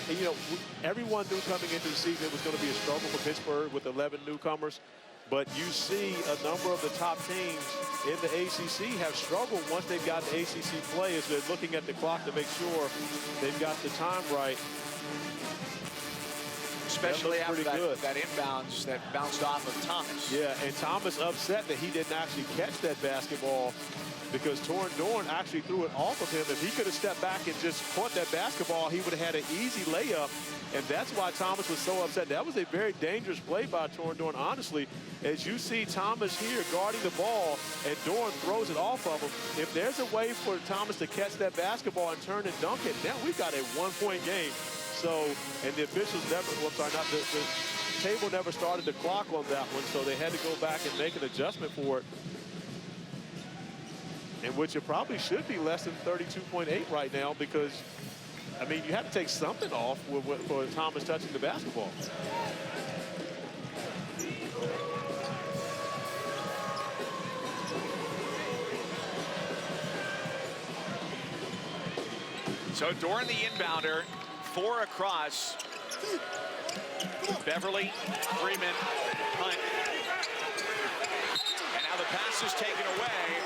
And, you know, everyone knew coming into the season it was going to be a struggle for Pittsburgh with 11 newcomers. But you see a number of the top teams in the ACC have struggled once they've got the ACC play as they're looking at the clock to make sure they've got the time right. Especially after that inbounds that bounced off of Thomas. Yeah, and Thomas upset that he didn't actually catch that basketball because Torrin Dorn actually threw it off of him. If he could have stepped back and just caught that basketball, he would have had an easy layup. And that's why Thomas was so upset. That was a very dangerous play by Torrin Dorn, honestly. As you see Thomas here guarding the ball and Dorn throws it off of him, if there's a way for Thomas to catch that basketball and turn and dunk it, now we've got a one-point game. So, and the officials never, well, I'm sorry, not the table never started the clock on that one, so they had to go back and make an adjustment for it. In which it probably should be less than 32.8 right now because, I mean, you have to take something off for Thomas touching the basketball. So Dorn the inbounder, 4 across. Beverly, Freeman, Hunt. And now the pass is taken away.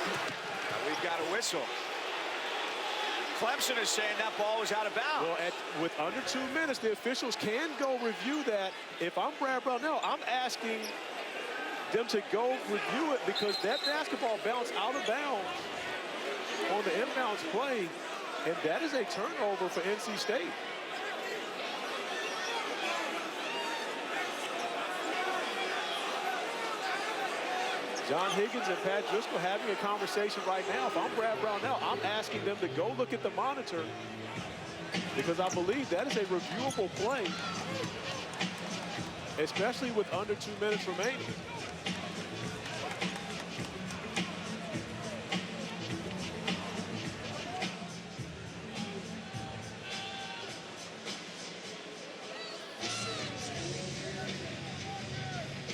We've got a whistle. Clemson is saying that ball was out of bounds. Well, with under 2 minutes, the officials can go review that. If I'm Brad Brownell, I'm asking them to go review it because that basketball bounced out of bounds on the inbounds play, and that is a turnover for NC State. John Higgins and Pat Driscoll having a conversation right now. If I'm Brad Brownell, I'm asking them to go look at the monitor because I believe that is a reviewable play, especially with under 2 minutes remaining.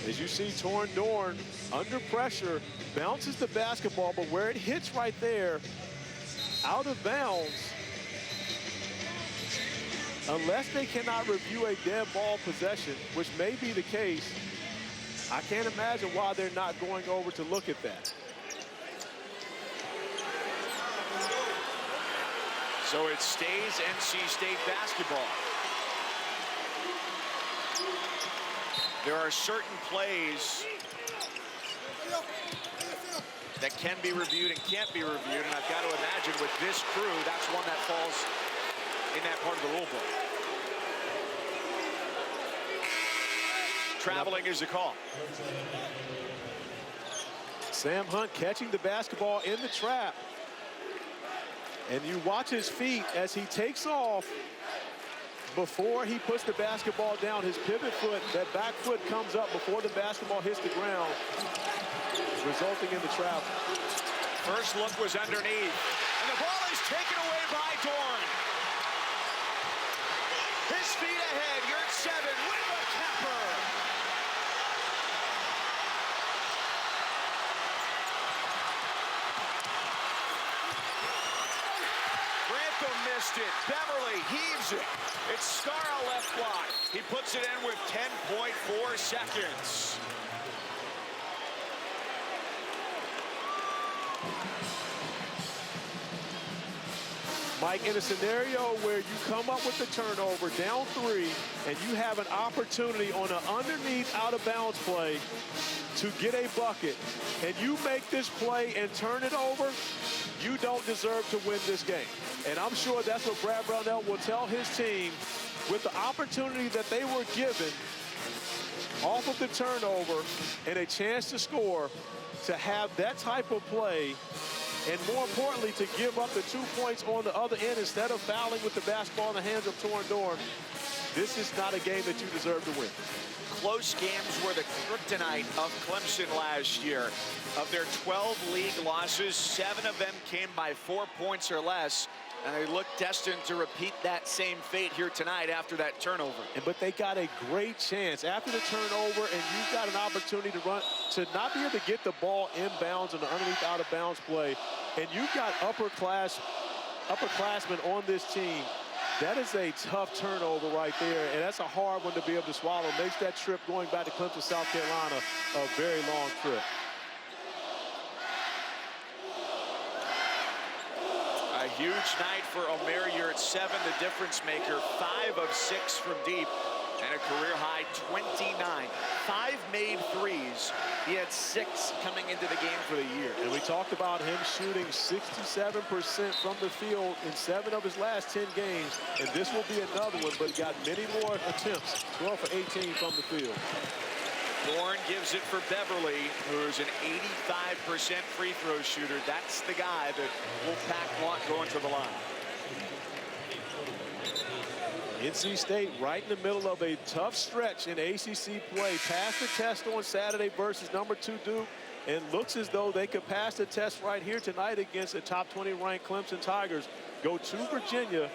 As you see, Torrin Dorn under pressure, bounces the basketball, but where it hits right there, out of bounds, unless they cannot review a dead ball possession, which may be the case, I can't imagine why they're not going over to look at that. So it stays NC State basketball. There are certain plays that can be reviewed and can't be reviewed, and I've got to imagine with this crew, that's one that falls in that part of the rule book. Traveling is the call. Sam Hunt catching the basketball in the trap. And you watch his feet as he takes off. Before he puts the basketball down, his pivot foot, that back foot comes up before the basketball hits the ground, resulting in the travel. First look was underneath, and the ball is taken away by Dorn. His feet ahead, you're at 7, with a capper. Grantham missed it, Beverly heaves it. It's Scarra left block. He puts it in with 10.4 seconds. Mike, in a scenario where you come up with the turnover, down 3, and you have an opportunity on an underneath out-of-bounds play to get a bucket, and you make this play and turn it over, you don't deserve to win this game. And I'm sure that's what Brad Brownell will tell his team with the opportunity that they were given off of the turnover and a chance to score, to have that type of play, and more importantly, to give up the 2 points on the other end instead of fouling with the basketball in the hands of Torrin Dorn. This is not a game that you deserve to win. close games were the kryptonite of Clemson last year. Of their 12 league losses, 7 of them came by 4 points or less. And they look destined to repeat that same fate here tonight after that turnover. But they got a great chance after the turnover, and you've got an opportunity to run, to not be able to get the ball inbounds and the underneath out of bounds play. And you've got upperclassmen on this team. That is a tough turnover right there, and that's a hard one to be able to swallow. Makes that trip going back to Clemson, South Carolina, a very long trip. A huge night for Omer Yurtseven, the difference maker. 5 of 6 from deep and a career-high 29. 5 made threes. He had 6 coming into the game for the year. And we talked about him shooting 67% from the field in 7 of his last 10 games. And this will be another one, but he got many more attempts. 12 for 18 from the field. Dorn gives it for Beverly, who's an 85% free throw shooter. That's the guy that Wolfpack want going to the line. NC State right in the middle of a tough stretch in ACC play. Passed the test on Saturday versus #2 Duke, and looks as though they could pass the test right here tonight against the top 20 ranked Clemson Tigers. Go to Virginia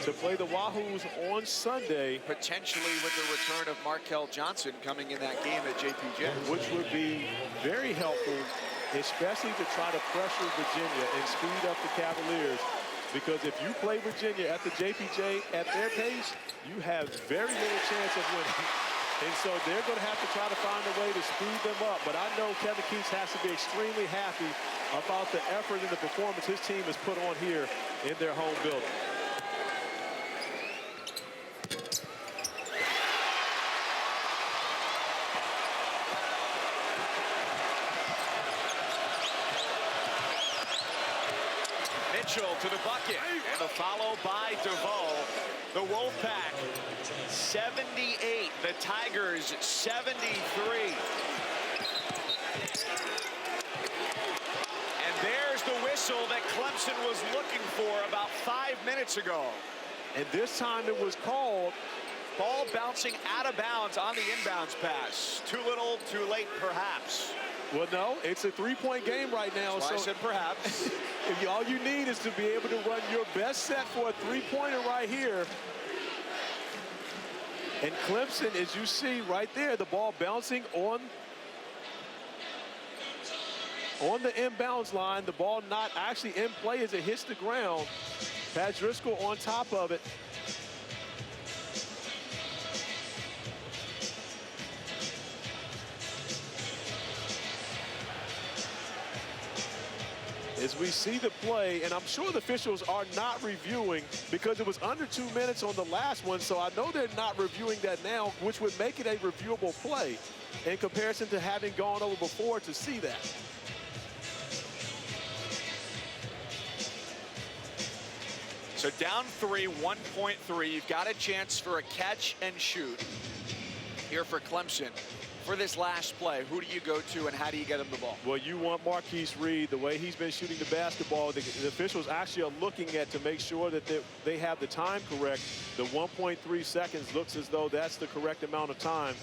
to play the Wahoos on Sunday. Potentially with the return of Markel Johnson coming in that game at JPJ. Which would be very helpful, especially to try to pressure Virginia and speed up the Cavaliers. Because if you play Virginia at the JPJ at their pace, you have very little chance of winning. And so they're going to have to try to find a way to speed them up. But I know Kevin Keats has to be extremely happy about the effort and the performance his team has put on here in their home building. Mitchell to the bucket, and a follow by Duvall. The Wolfpack 78, the Tigers 73. And there's the whistle that Clemson was looking for about 5 minutes ago. And this time it was called. Ball bouncing out of bounds on the inbounds pass. Too little, too late, perhaps. Well, no, it's a three-point game right now. So I said perhaps. All you need is to be able to run your best set for a three-pointer right here. And Clemson, as you see right there, the ball bouncing on the inbounds line. The ball not actually in play as it hits the ground. Pat Driscoll on top of it. As we see the play, and I'm sure the officials are not reviewing because it was under 2 minutes on the last one, so I know they're not reviewing that now, which would make it a reviewable play in comparison to having gone over before to see that. So down 3, 1.3. You've got a chance for a catch and shoot here for Clemson. For this last play, who do you go to and how do you get him the ball? Well, you want Marquise Reed. The way he's been shooting the basketball, the officials actually are looking at to make sure that they have the time correct. The 1.3 seconds looks as though that's the correct amount of time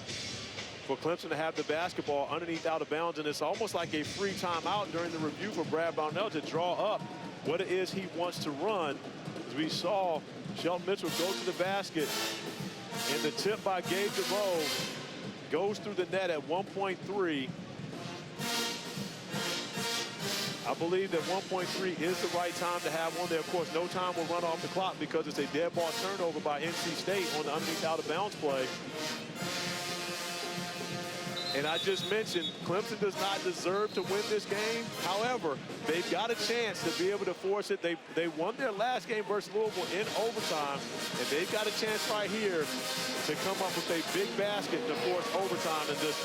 for Clemson to have the basketball underneath out of bounds. And it's almost like a free timeout during the review for Brad Brownell to draw up what it is he wants to run. As we saw Shelton Mitchell go to the basket, and the tip by Gabe DeVoe goes through the net at 1.3. I believe that 1.3 is the right time to have on there. Of course, no time will run off the clock because it's a dead ball turnover by NC State on the underneath out of bounds play. And I just mentioned Clemson does not deserve to win this game. However, they've got a chance to be able to force it. They won their last game versus Louisville in overtime, and they've got a chance right here to come up with a big basket to force overtime in this.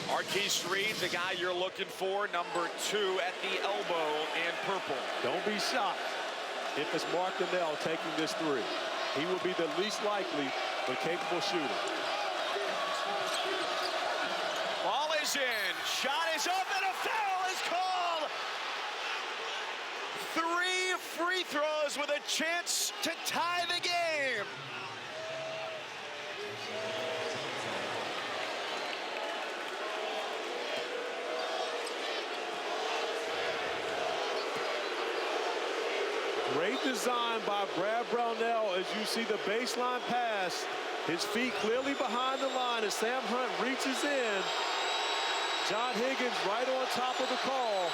Marquise Reed, the guy you're looking for, number 2 at the elbow in purple. Don't be shocked if it's Mark Donnell taking this three. He will be the least likely but capable shooter. Ball is in, shot is up, and a foul is called. 3 free throws with a chance to tie the game. Great design by Brad Brownell as you see the baseline pass. His feet clearly behind the line as Sam Hunt reaches in. John Higgins right on top of the call.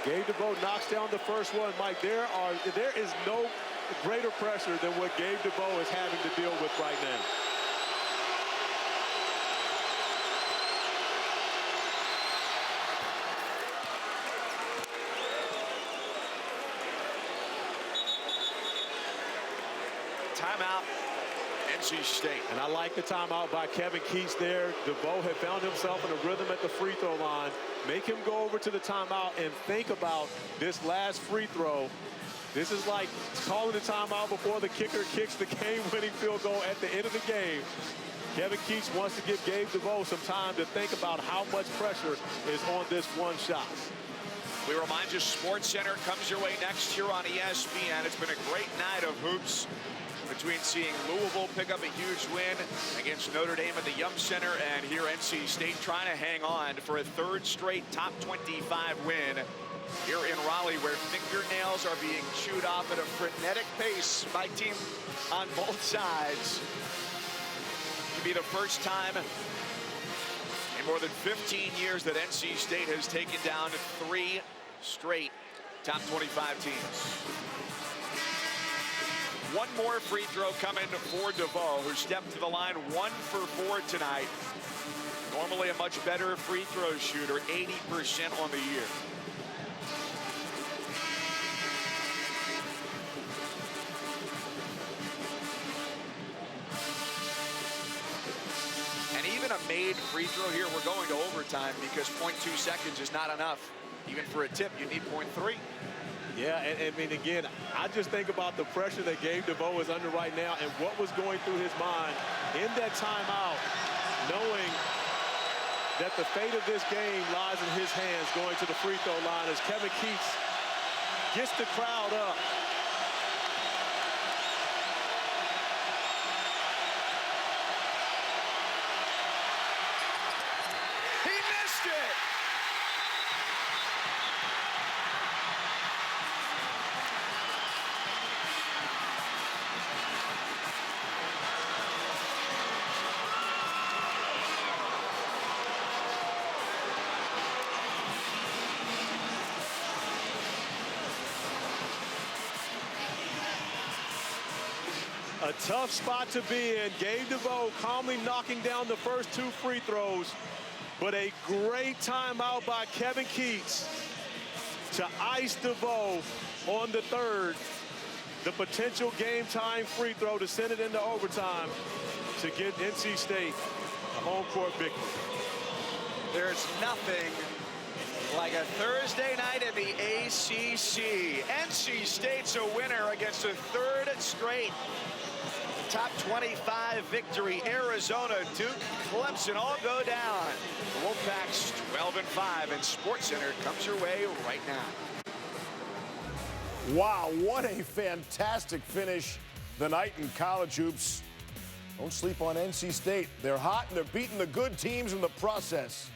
Gabe DeVoe knocks down the first one. Mike, there is no greater pressure than what Gabe DeVoe is having to deal with right now. Timeout, NC State. And I like the timeout by Kevin Keats there. DeVoe had found himself in a rhythm at the free throw line. Make him go over to the timeout and think about this last free throw. This is like calling the timeout before the kicker kicks the game-winning field goal at the end of the game. Kevin Keats wants to give Gabe DeVoe some time to think about how much pressure is on this one shot. We remind you, SportsCenter comes your way next year on ESPN. It's been a great night of hoops between seeing Louisville pick up a huge win against Notre Dame at the Yum Center, and here NC State trying to hang on for a third straight top 25 win here in Raleigh, where fingernails are being chewed off at a frenetic pace by teams on both sides. It'll be the first time in more than 15 years that NC State has taken down 3 straight top 25 teams. One more free throw coming for DeVoe, who stepped to the line 1 for 4 tonight. Normally a much better free throw shooter, 80% on the year. And even a made free throw here, we're going to overtime because 0.2 seconds is not enough. Even for a tip, you need 0.3. Yeah, and I mean, again, I just think about the pressure that Gabe DeVoe is under right now and what was going through his mind in that timeout, knowing that the fate of this game lies in his hands going to the free throw line as Kevin Keats gets the crowd up. He missed it! A tough spot to be in. Gabe DeVoe calmly knocking down the first 2 free throws, but a great timeout by Kevin Keats to ice DeVoe on the third. The potential game-time free throw to send it into overtime to get NC State a home court victory. There's nothing like a Thursday night in the ACC. NC State's a winner against a third straight top 25 victory. Arizona, Duke, Clemson all go down. The Wolfpack's 12-5, and SportsCenter comes your way right now. Wow, what a fantastic finish the night in college hoops. Don't sleep on NC State. They're hot and they're beating the good teams in the process.